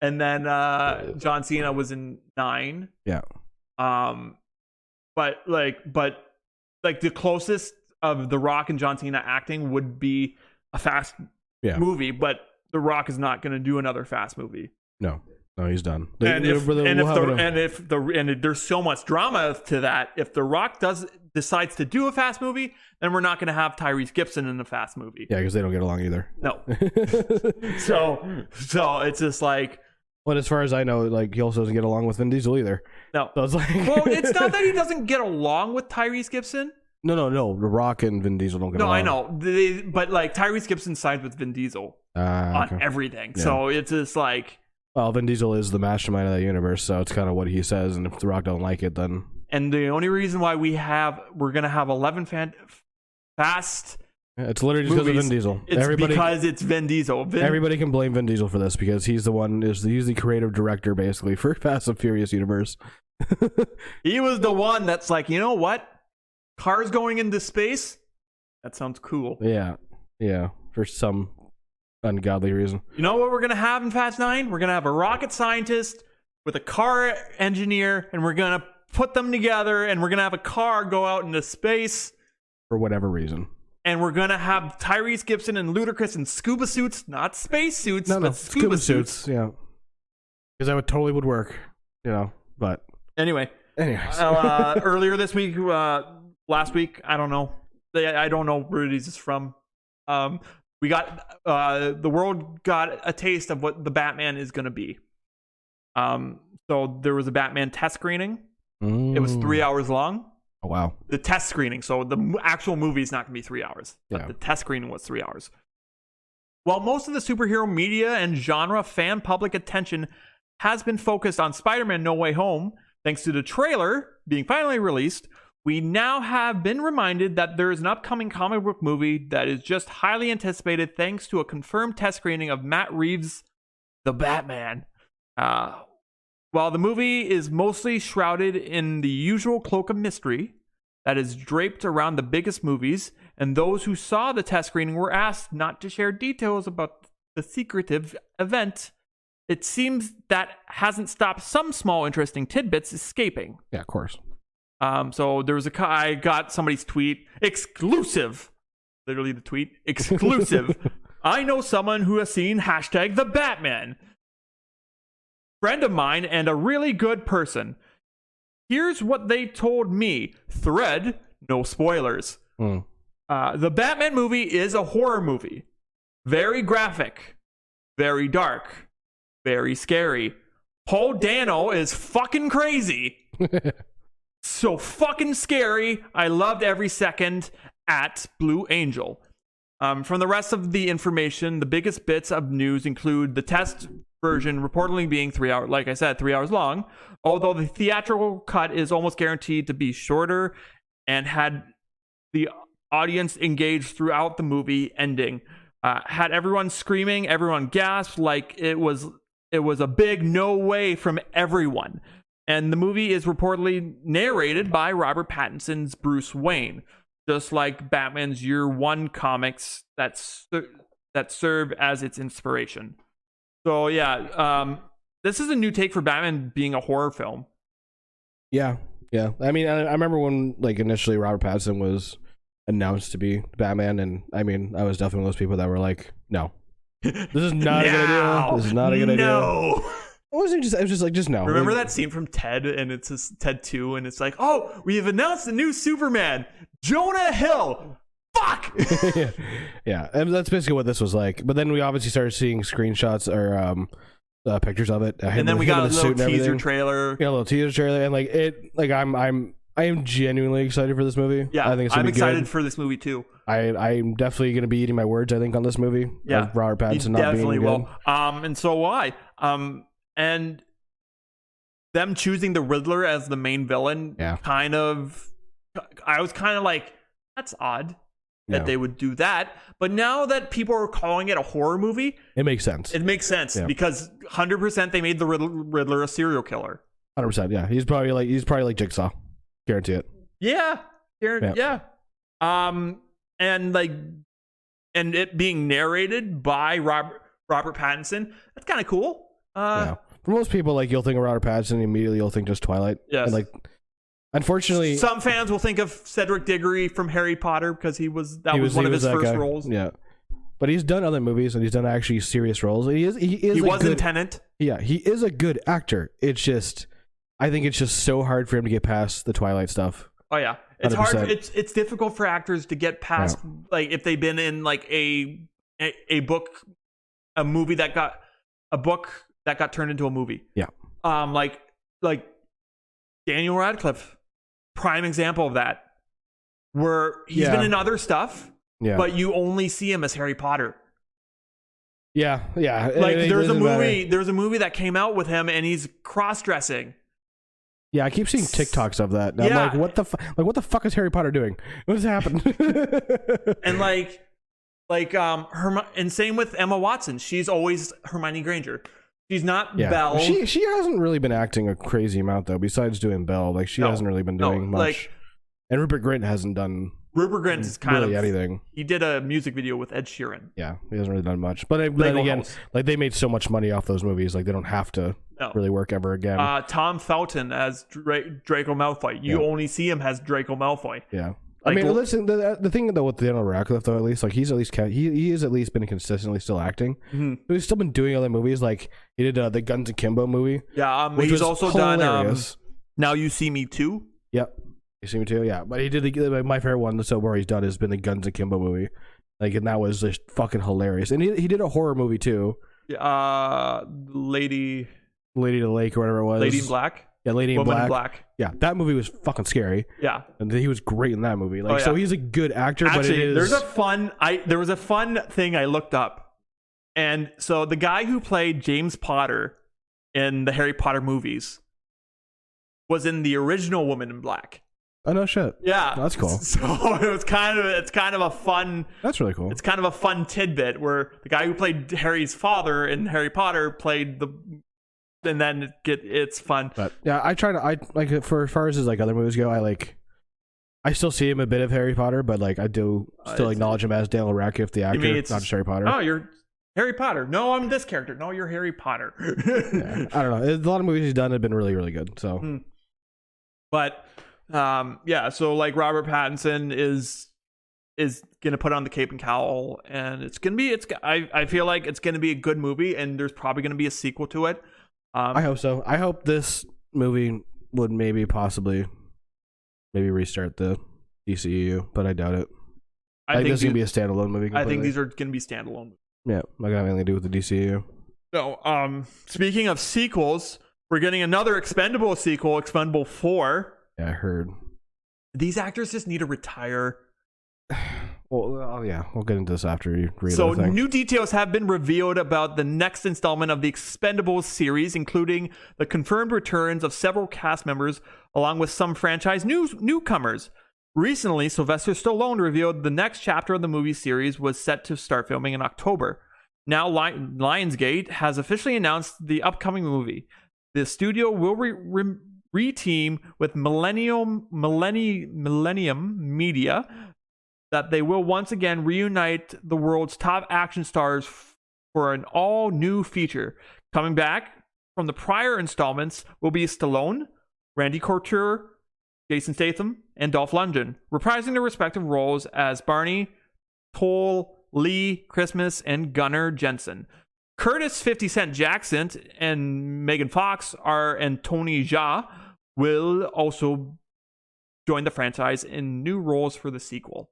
And then John Cena was in 9. Yeah. But the closest of The Rock and John Cena acting would be a Fast movie, but The Rock is not going to do another Fast movie. No, he's done. There's so much drama to that. If The Rock decides to do a Fast movie, then we're not going to have Tyrese Gibson in a Fast movie. Yeah, because they don't get along either. No. so it's just like. Well, as far as I know, like he also doesn't get along with Vin Diesel either. No. So it's like, well, it's not that he doesn't get along with Tyrese Gibson. No. The Rock and Vin Diesel don't get along. No, I know. But like Tyrese Gibson sides with Vin Diesel on everything. Yeah. So it's just like. Well, Vin Diesel is the mastermind of that universe, so it's kind of what he says. And if The Rock don't like it, then. And the only reason why we're gonna have 11 Fast. It's literally just because of Vin Diesel. Because it's Vin Diesel. Everybody can blame Vin Diesel for this because he's the creative director basically for Fast and Furious universe. He was the one that's like, you know what? Cars going into space? That sounds cool. Yeah. For some ungodly reason. You know what we're gonna have in Fast 9? We're gonna have a rocket scientist with a car engineer, and we're gonna put them together, and we're gonna have a car go out into space for whatever reason. And we're going to have Tyrese Gibson and Ludacris in scuba suits, not space suits, but scuba suits. Yeah. Because that totally would work, but. Anyways. Earlier this week, last week, I don't know. I don't know where this is from. We got, the world got a taste of what the Batman is going to be. So there was a Batman test screening. It was 3 hours long. Oh, wow. The test screening. So the actual movie is not going to be 3 hours. But the test screening was 3 hours. While most of the superhero media and genre fan public attention has been focused on Spider-Man No Way Home, thanks to the trailer being finally released, we now have been reminded that there is an upcoming comic book movie that is just highly anticipated thanks to a confirmed test screening of Matt Reeves' The Batman. While the movie is mostly shrouded in the usual cloak of mystery that is draped around the biggest movies, and those who saw the test screening were asked not to share details about the secretive event, it seems that hasn't stopped some small interesting tidbits escaping. Yeah, of course. So there was I got somebody's tweet, exclusive, literally the tweet, exclusive. I know someone who has seen #the Batman. Friend of mine and a really good person. Here's what they told me. Thread, no spoilers. The Batman movie is a horror movie. Very graphic. Very dark. Very scary. Paul Dano is fucking crazy. So fucking scary. I loved every second at Blue Angel. From the rest of the information, the biggest bits of news include the test version reportedly being 3 hours, like I said, 3 hours long, although the theatrical cut is almost guaranteed to be shorter and had the audience engaged throughout the movie ending. Had everyone screaming, everyone gasped like it was a big no way from everyone. And the movie is reportedly narrated by Robert Pattinson's Bruce Wayne. just like Batman's Year One comics that serve as its inspiration. So yeah, this is a new take for Batman being a horror film. Yeah. I mean, I remember when like initially Robert Pattinson was announced to be Batman, and I mean, I was definitely one of those people that were like, no, this is not a good idea. This is not a good idea. No. It was just like, just no. Remember that scene from Ted, and it's Ted 2, and it's like, oh, we have announced a new Superman, Jonah Hill. Fuck. Yeah, and that's basically what this was like. But then we obviously started seeing screenshots or pictures of it, and then we got a little teaser trailer. Yeah, a little teaser trailer, and like it, like I am genuinely excited for this movie. Yeah, I think I'm excited for this movie too. I'm definitely going to be eating my words, I think, on this movie. Yeah, Robert Pattinson not definitely being will. And so will I. And them choosing the Riddler as the main villain, kind of, I was kind of like, that's odd that they would do that. But now that people are calling it a horror movie, it makes sense. It makes sense because 100% they made the Riddler a serial killer. 100%, yeah. He's probably like Jigsaw. Guarantee it. Yeah. And like, and it being narrated by Robert Pattinson, that's kind of cool. For most people, like, you'll think of Robert Pattinson, immediately you'll think just Twilight. Yes. And, like, unfortunately, some fans will think of Cedric Diggory from Harry Potter because he was one of his first roles. Yeah. But he's done other movies, and he's done actually serious roles. And he was in Tenet. Yeah, he is a good actor. It's just, I think it's just so hard for him to get past the Twilight stuff. Oh yeah, it's 100%. Hard. It's difficult for actors to get past, like, if they've been in like a book, a movie that got a book that got turned into a movie. Yeah. Like Daniel Radcliffe, prime example of that, where he's been in other stuff, but you only see him as Harry Potter. Yeah. Like there's a movie that came out with him, and he's cross-dressing. Yeah, I keep seeing TikToks of that. I'm like, what the fuck is Harry Potter doing? What has happened? And and same with Emma Watson. She's always Hermione Granger. She's not Belle. She hasn't really been acting a crazy amount though. Besides doing Belle, like she hasn't really been doing much. Like, and Rupert Grint hasn't done. Rupert Grint is kind really of anything. He did a music video with Ed Sheeran. Yeah, he hasn't really done much. But then again, like they made so much money off those movies, like they don't have to really work ever again. Tom Felton as Draco Malfoy. You only see him as Draco Malfoy. Yeah. Like, I mean, listen. The thing though with Daniel Radcliffe, though, at least like he has at least been consistently still acting. Mm-hmm. But he's still been doing other movies. Like he did the Guns Akimbo movie. Yeah, he's also hilarious. Done Now You See Me Too. Yep, You See Me Too. Yeah, but he did my favorite one so far he's done has been the Guns Akimbo movie. Like, and that was just fucking hilarious. And he did a horror movie too. Lady to the Lake or whatever it was. Lady in Black. Yeah, Lady in Black. Yeah, that movie was fucking scary. Yeah, and he was great in that movie. Like, so he's a good actor. Actually, but there was a fun thing I looked up, and so the guy who played James Potter in the Harry Potter movies was in the original Woman in Black. Oh no shit! Yeah, that's cool. So it's kind of a fun. That's really cool. It's kind of a fun tidbit where the guy who played Harry's father in Harry Potter played the. And then it's fun. But yeah, I like for as far as his like other movies go, I still see him a bit of Harry Potter, but like I do still acknowledge him as Daniel Radcliffe, the actor, not just Harry Potter. Oh, you're Harry Potter. No, I'm this character. No, you're Harry Potter. Yeah, I don't know. A lot of movies he's done have been really, really good. So, but so like Robert Pattinson is gonna put on the cape and cowl, and I feel like it's gonna be a good movie, and there's probably gonna be a sequel to it. I hope so. I hope this movie would maybe restart the DCEU, but I doubt it. I think this is going to be a standalone movie completely. I think these are going to be standalone movies. Yeah, not going to have anything to do with the DCEU. So, speaking of sequels, we're getting another Expendables sequel, Expendable 4. Yeah, I heard. These actors just need to retire. Well, yeah, we'll get into this after you read it. So, new details have been revealed about the next installment of the Expendables series, including the confirmed returns of several cast members, along with some franchise newcomers. Recently, Sylvester Stallone revealed the next chapter of the movie series was set to start filming in October. Now, Lionsgate has officially announced the upcoming movie. The studio will re-team with Millennium Media that they will once again reunite the world's top action stars for an all-new feature. Coming back from the prior installments will be Stallone, Randy Couture, Jason Statham, and Dolph Lundgren, reprising their respective roles as Barney, Toll, Lee, Christmas, and Gunnar Jensen. Curtis 50 Cent Jackson and Megan Fox and Tony Jaa will also join the franchise in new roles for the sequel.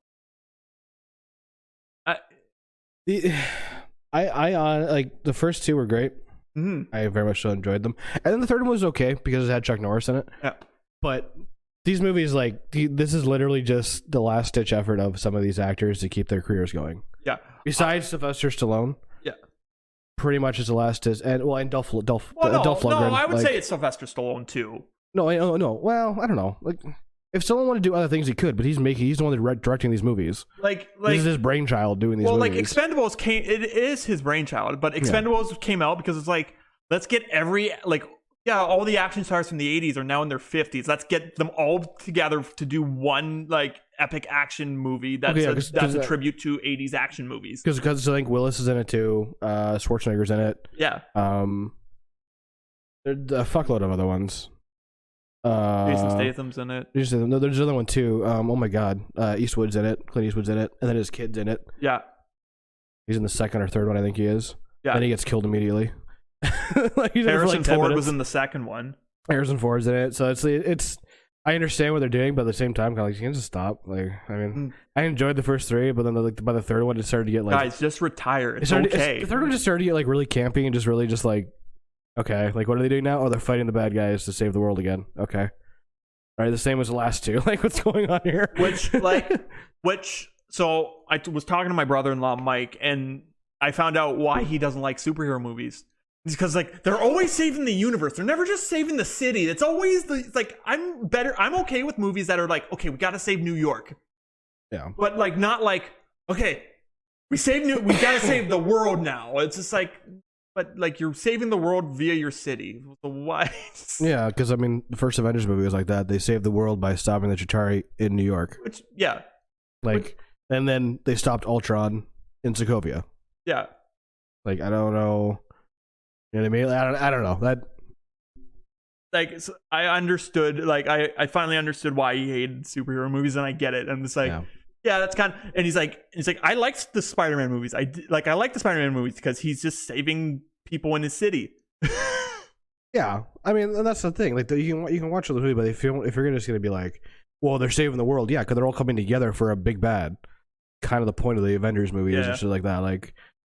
I like the first two were great. Mm-hmm. I very much so enjoyed them, and then the third one was okay because it had Chuck Norris in it. Yeah, but these movies, like this is literally just the last ditch effort of some of these actors to keep their careers going. Yeah. Besides Sylvester Stallone. Yeah. Pretty much is the last ditch, and Dolph Lundgren. No, I would say it's Sylvester Stallone too. No. Well, I don't know. Like, if someone wanted to do other things, he could, but he's the one directing these movies. Like this is his brainchild doing these movies. Well, like Expendables it is his brainchild, but Expendables came out because it's like, let's get all the action stars from the 80s are now in their 50s. Let's get them all together to do one like epic action movie that's a tribute to 80s action movies. Because I think Willis is in it too. Schwarzenegger's in it. Yeah. There's a fuckload of other ones. Jason Statham's in it. There's another one too. Oh my god. Eastwood's in it. Clint Eastwood's in it. And then his kid's in it. Yeah. He's in the second or third one, I think he is. Yeah. And he gets killed immediately. Harrison Ford was in the second one. Harrison Ford's in it. So it's I understand what they're doing, but at the same time, kind of like, you can just stop. Like, I mean, I enjoyed the first three, but then by the third one, it started to get like, guys, just retire. It's okay. The third one just started to get like really campy and just really just like, okay, like what are they doing now? Oh, they're fighting the bad guys to save the world again. Okay, all right, the same as the last two. Like, what's going on here? So I was talking to my brother-in-law Mike, and I found out why he doesn't like superhero movies. It's because like they're always saving the universe. They're never just saving the city. It's always I'm okay with movies that are like, okay, we got to save New York. Yeah. But like not like, okay, we got to save the world now. It's just like, but like you're saving the world via your city. So why? Yeah, because I mean, the first Avengers movie was like that. They saved the world by stopping the Chitauri in New York. And then they stopped Ultron in Sokovia. Yeah. Like, I don't know. You know what I mean? I don't know. That like I understood, like I finally understood why he hated superhero movies, and I get it. And it's like, yeah, that's kind of, and he's like, I liked the Spider-Man movies. I like the Spider-Man movies because he's just saving people in his city. Yeah, I mean, and that's the thing. Like, you can watch the movie, but if you're just gonna be like, well, they're saving the world, yeah, because they're all coming together for a big bad. Kind of the point of the Avengers movies and shit like that. Like,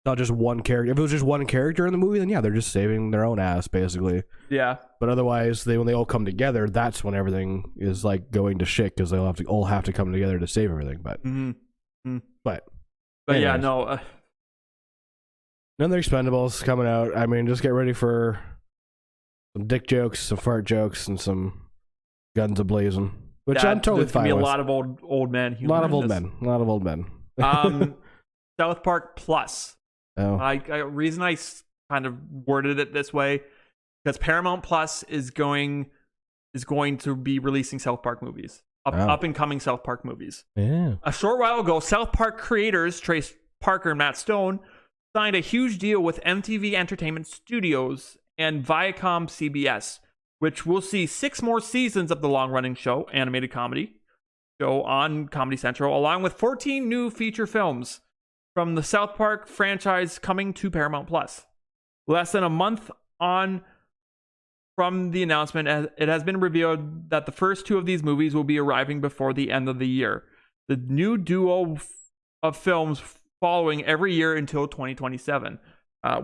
not just one character. If it was just one character in the movie, then yeah, they're just saving their own ass, basically. Yeah. But otherwise, when they all come together, that's when everything is like going to shit because they'll all have to come together to save everything. But, but anyways. Yeah, no. Another Expendables coming out. I mean, just get ready for some dick jokes, some fart jokes, and some guns a-blazing. Which I'm totally fine with. A lot of old men. A lot of old men. South Park Plus. Oh. Reason I kind of worded it this way because Paramount Plus is going to be releasing South Park movies, up and coming South Park movies. Yeah. A short while ago, South Park creators Trace Parker and Matt Stone signed a huge deal with MTV Entertainment Studios and Viacom CBS, which will see 6 more seasons of the long-running show, animated comedy show on Comedy Central, along with 14 new feature films from the South Park franchise coming to Paramount Plus. Less than a month on from the announcement, it has been revealed that the first 2 of these movies will be arriving before the end of the year. The new duo of films following every year until 2027,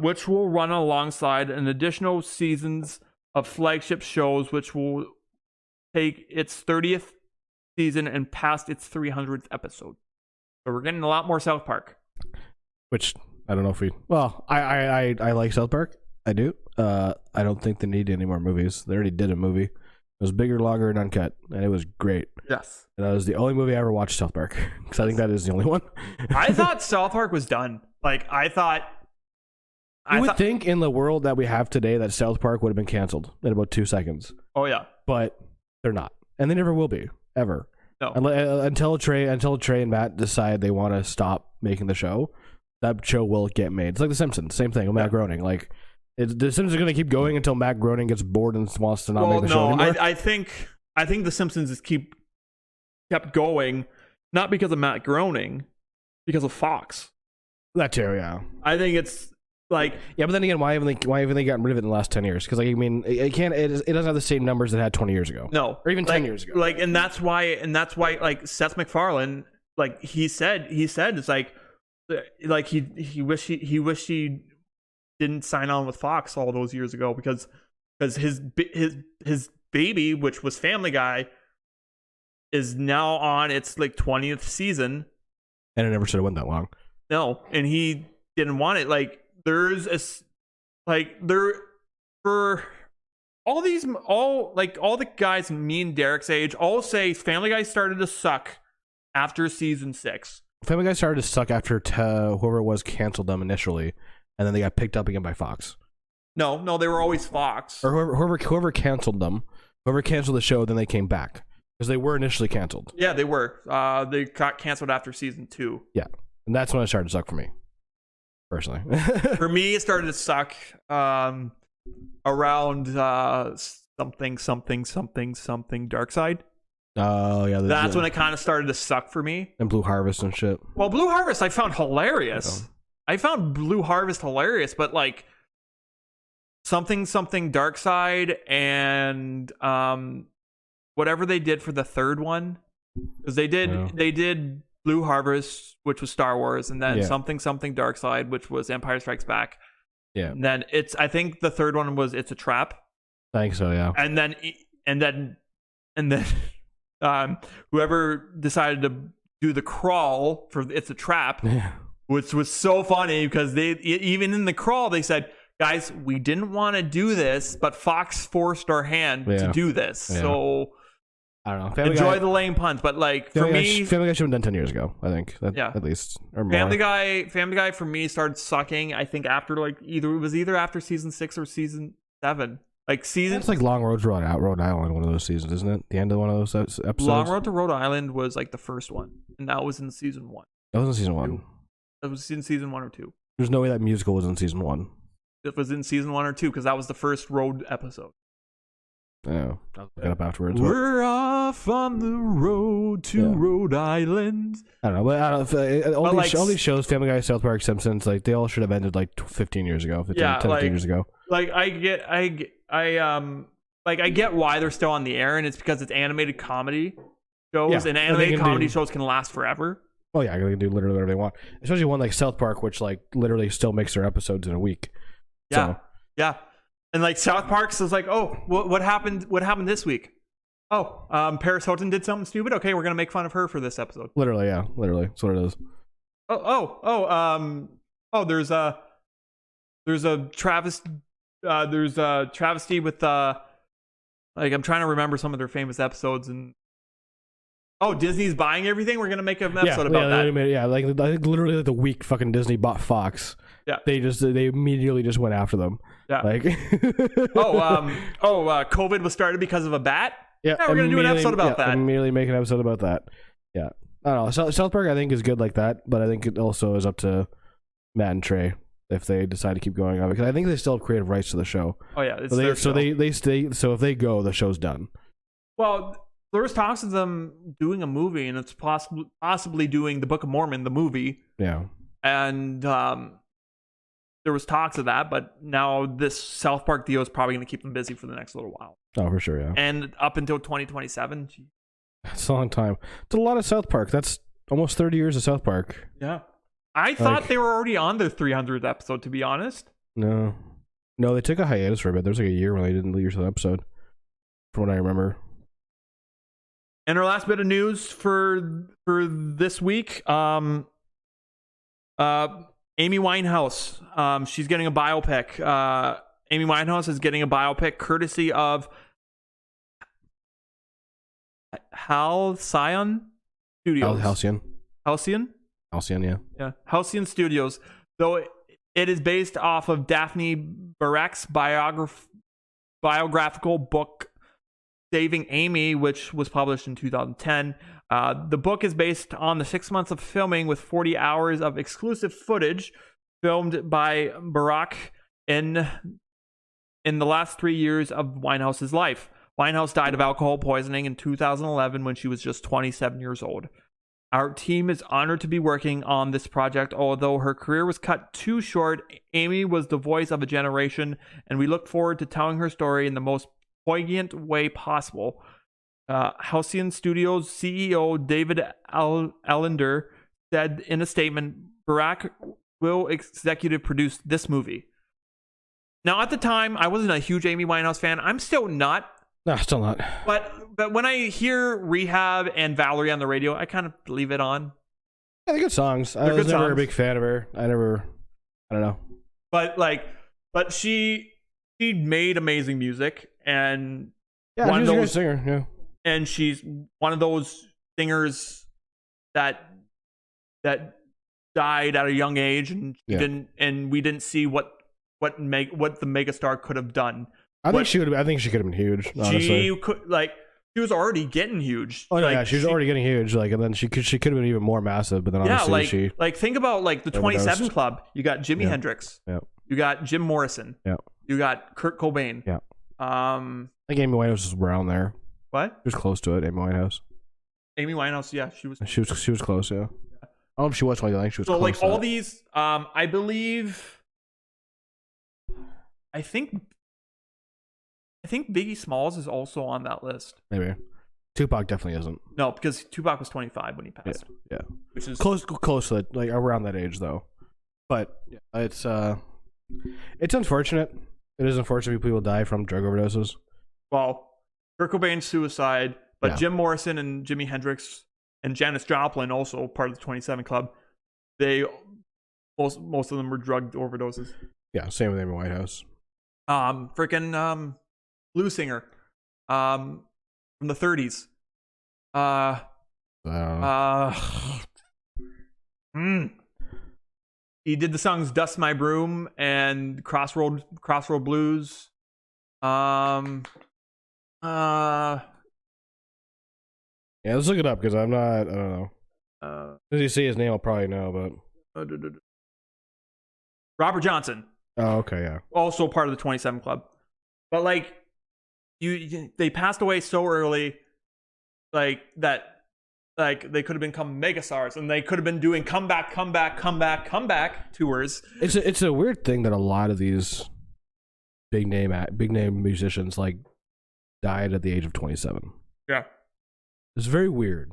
which will run alongside an additional seasons of flagship shows, which will take its 30th season and past its 300th episode. So we're getting a lot more South Park. Which I don't know if I like South Park. I do. I don't think they need any more movies. They already did a movie. It was bigger, longer, and uncut, and it was great. Yes. And that was the only movie I ever watched South Park because I think that is the only one. I thought South Park was done. Like I would think in the world that we have today that South Park would have been canceled in about 2 seconds. Oh yeah. But they're not, and they never will be ever. No. Until Trey and Matt decide they want to stop making the show, that show will get made. It's like The Simpsons, same thing with Matt Groening. Like, The Simpsons are going to keep going until Matt Groening gets bored and wants to not make the show anymore. I think The Simpsons kept going, not because of Matt Groening, because of Fox. That too, yeah. I think it's like, yeah, but then again, why haven't they gotten rid of it in the last 10 years? Because, like, I mean, it doesn't have the same numbers it had 20 years ago. No, or even 10 years ago. Like, and that's why like Seth MacFarlane, like he said it's like he wished he didn't sign on with Fox all those years ago because his baby, which was Family Guy, is now on its like 20th season, and it never should have went that long. No, and he didn't want it. Like, there's for all the guys me and Derek's age all say Family Guy started to suck after season 6. Family Guy started to suck after whoever it was canceled them initially, and then they got picked up again by Fox. No, they were always Fox. Or whoever canceled them, whoever canceled the show, then they came back because they were initially canceled. Yeah, they were. They got canceled after season 2. Yeah, and that's when it started to suck for me, personally. For me, it started to suck around something Dark Side. Oh yeah, that's when it kind of started to suck for me. And Blue Harvest and shit. Well, Blue Harvest I found hilarious. I found Blue Harvest hilarious, but like something Dark Side and whatever they did for the third one, because they did Blue Harvest, which was Star Wars, and then something Dark Side, which was Empire Strikes Back. Yeah. And then I think the third one was It's a Trap. I think so, yeah. And then whoever decided to do the crawl for It's a Trap, which was so funny because they even in the crawl they said, guys, we didn't want to do this, but Fox forced our hand to do this. Yeah. So I don't know. Enjoy the lame puns, but like for me, Family Guy should have been done 10 years ago. I think, at least, or more. Family Guy for me started sucking. I think after like either after season 6 or season 7. Like season, it's like Long Road to Rhode Island, one of those seasons, isn't it? The end of one of those episodes. Long Road to Rhode Island was like the first one, and that was in season 1. That was in season 1. That was in season 1 or 2. There's no way that musical was in season 1. It was in season 1 or 2 because that was the first road episode. Oh, I'll look it up afterwards. We're off on the road to Rhode Island. I don't know, but all these shows, Family Guy, South Park, Simpsons, like they all should have ended like 15 years ago, 10 years ago. Like I get why they're still on the air, and it's because it's animated comedy shows, and animated comedy shows can last forever. Oh yeah, they can do literally whatever they want, especially one like South Park, which like literally still makes their episodes in a week. Yeah. And like South Park's is like, oh, what happened this week? Oh, Paris Hilton did something stupid. Okay, we're gonna make fun of her for this episode. Literally, that's what it is. There's a travesty with like I'm trying to remember some of their famous episodes, and Disney's buying everything. We're gonna make an episode about that. Like I think literally like the week fucking Disney bought Fox. Yeah, they immediately just went after them. Yeah, like COVID was started because of a bat. Yeah, we're gonna do an episode about that. Immediately make an episode about that. Yeah, I don't know. South Park I think is good like that, but I think it also is up to Matt and Trey if they decide to keep going on it, because I think they still have creative rights to the show. Oh yeah, it's their show. They stay. So if they go, the show's done. Well, there was talks of them doing a movie, and it's possibly doing the Book of Mormon, the movie. Yeah, and there was talks of that, but now this South Park deal is probably going to keep them busy for the next little while. Oh, for sure, yeah. And up until 2027. That's a long time. It's a lot of South Park. That's almost 30 years of South Park. Yeah. I thought they were already on their 300th episode, to be honest. No, they took a hiatus for a bit. There was like a year when they didn't release an episode, from what I remember. And our last bit of news for this week, Amy Winehouse. She's getting a biopic. Amy Winehouse is getting a biopic courtesy of Halcyon Studios. Halcyon, yeah. Halcyon Studios. Though it is based off of Daphne Barak's biographical book Saving Amy, which was published in 2010. The book is based on the 6 months of filming with 40 hours of exclusive footage filmed by Barack in the last 3 years of Winehouse's life. Winehouse died of alcohol poisoning in 2011 when she was just 27 years old. Our team is honored to be working on this project. Although her career was cut too short, Amy was the voice of a generation, and we look forward to telling her story in the most poignant way possible. Halcyon Studios CEO David Allender said in a statement, Barack will executive produce this movie. Now, at the time, I wasn't a huge Amy Winehouse fan. I'm still not. No, still not. But when I hear Rehab and Valerie on the radio, I kind of leave it on. Yeah, they're good songs. I was never a big fan of her. I don't know. But she made amazing music, and yeah, she's a good singer. Yeah, and she's one of those singers that died at a young age, and we didn't see what the megastar could have done. I think she could have been huge. Honestly, she was already getting huge. Oh yeah, she was already getting huge. And then she could have been even more massive. But then obviously think about the 27 Club. You got Jimi Hendrix. Yeah. You got Jim Morrison. Yeah. You got Kurt Cobain. Yeah. I think Amy Winehouse was around there. What? She was close to it. Amy Winehouse. Yeah, she was. She was close. Yeah. I don't know if she was. I think she was. So close all these, I believe. I think Biggie Smalls is also on that list. Maybe. Tupac definitely isn't. No, because Tupac was 25 when he passed. Yeah. Which is close to it, around that age though. But it's unfortunate. It is unfortunate people die from drug overdoses. Well, Kurt Cobain's suicide, but Jim Morrison and Jimi Hendrix and Janis Joplin, also part of the 27 Club, they most of them were drug overdoses. Yeah, same with Amy Winehouse. Blues singer from the 30s. He did the songs Dust My Broom and Crossroad Blues. Yeah, let's look it up because I don't know. As you see his name, I'll probably know, but Robert Johnson. Oh, okay, yeah. Also part of the 27 Club. But they passed away so early, that they could have become megastars, and they could have been doing comeback tours. It's a weird thing that a lot of these big name musicians died at the age of 27. Yeah, it's very weird,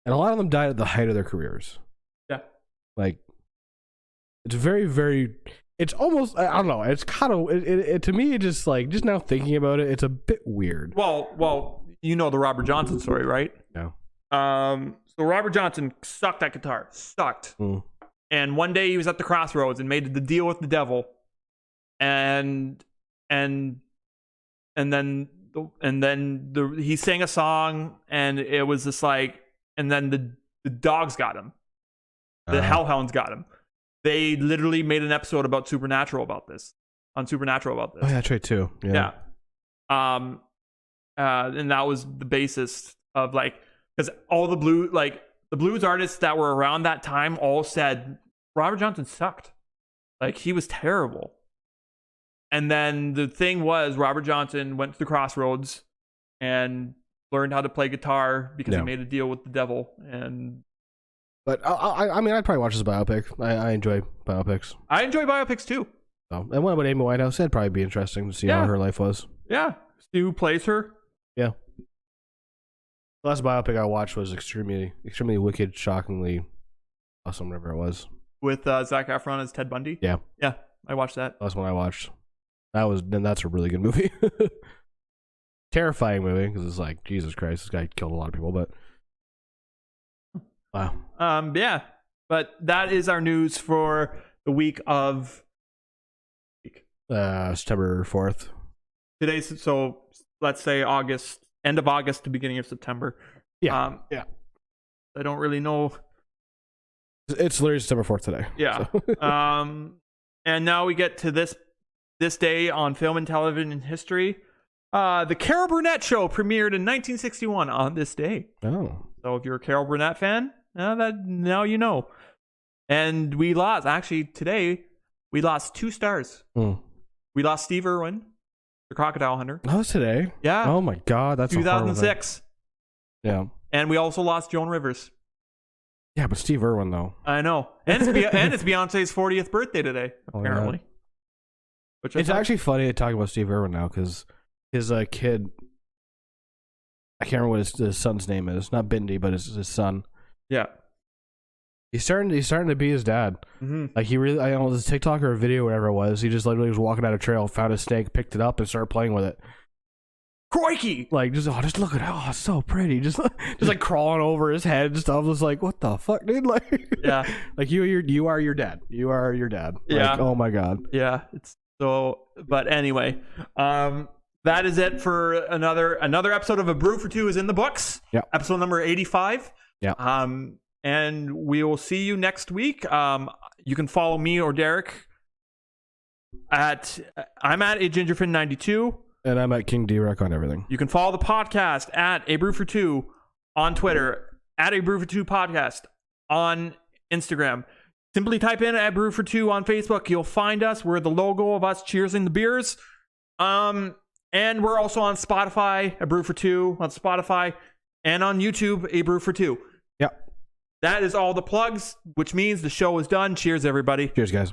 and a lot of them died at the height of their careers. Yeah, it's very, very. It's almost, I don't know. It's kind of it to me. It just just now thinking about it, it's a bit weird. Well, you know the Robert Johnson story, right? No. So Robert Johnson sucked at guitar, and one day he was at the crossroads and made the deal with the devil, and then he sang a song, and it was just and then the dogs got him, the hellhounds got him. They literally made an episode about Supernatural about this. Oh yeah, that's right too. Yeah. And that was the basis of because all the blues artists that were around that time all said Robert Johnson sucked. He was terrible. And then the thing was, Robert Johnson went to the crossroads and learned how to play guitar because he made a deal with the devil. But I mean, I'd probably watch this biopic. I enjoy biopics. I enjoy biopics too. So, and one about Amy Winehouse, that'd probably be interesting to see how her life was. Yeah, see who plays her. Yeah. The last biopic I watched was extremely wicked, shockingly awesome, whatever it was. With Zac Efron as Ted Bundy? Yeah. Yeah, I watched that. That's one I watched. That's a really good movie. Terrifying movie, because it's Jesus Christ, this guy killed a lot of people, but wow. Yeah. But that is our news for the week of September 4th. Today's, so let's say end of August to beginning of September. Yeah. I don't really know. It's literally September 4th today. Yeah. So. And now we get to this day on film and television history. The Carol Burnett Show premiered in 1961 on this day. Oh. So if you're a Carol Burnett fan, now you know. And we lost, actually today, we lost 2 stars. We lost Steve Irwin, the crocodile hunter. That was today? Yeah. Oh my God, that's 2006. Yeah. And we also lost Joan Rivers. Yeah, but Steve Irwin though. I know. And it's Beyonce's 40th birthday today, apparently. Which it's actually funny to talk about Steve Irwin now because his kid, I can't remember what his son's name is. Not Bindi, but his son. Yeah. He's starting to be his dad. Mm-hmm. Like he really, I don't know, this TikTok or a video, whatever it was. He just literally was walking down a trail, found a snake, picked it up, and started playing with it. Crikey! Like just look at it. Oh, it's so pretty. Just like crawling over his head and stuff. Just like, what the fuck, dude? Like, yeah. Like you are your dad. You are your dad. Yeah. Like, oh my God. Yeah. It's so. But anyway, that is it for another episode of A Brew for Two is in the books. Yeah. Episode number 85. Yeah. And we will see you next week. You can follow me or Derek I'm at agingerfin92. And I'm at King D-Rec on everything. You can follow the podcast at A Brew for Two on Twitter, at A Brew for Two podcast on Instagram. Simply type in A Brew for Two on Facebook. You'll find us. We're the logo of us cheersing the beers. And we're also on Spotify, A Brew for Two on Spotify, and on YouTube, A Brew for Two. Yep. That is all the plugs, which means the show is done. Cheers, everybody. Cheers, guys.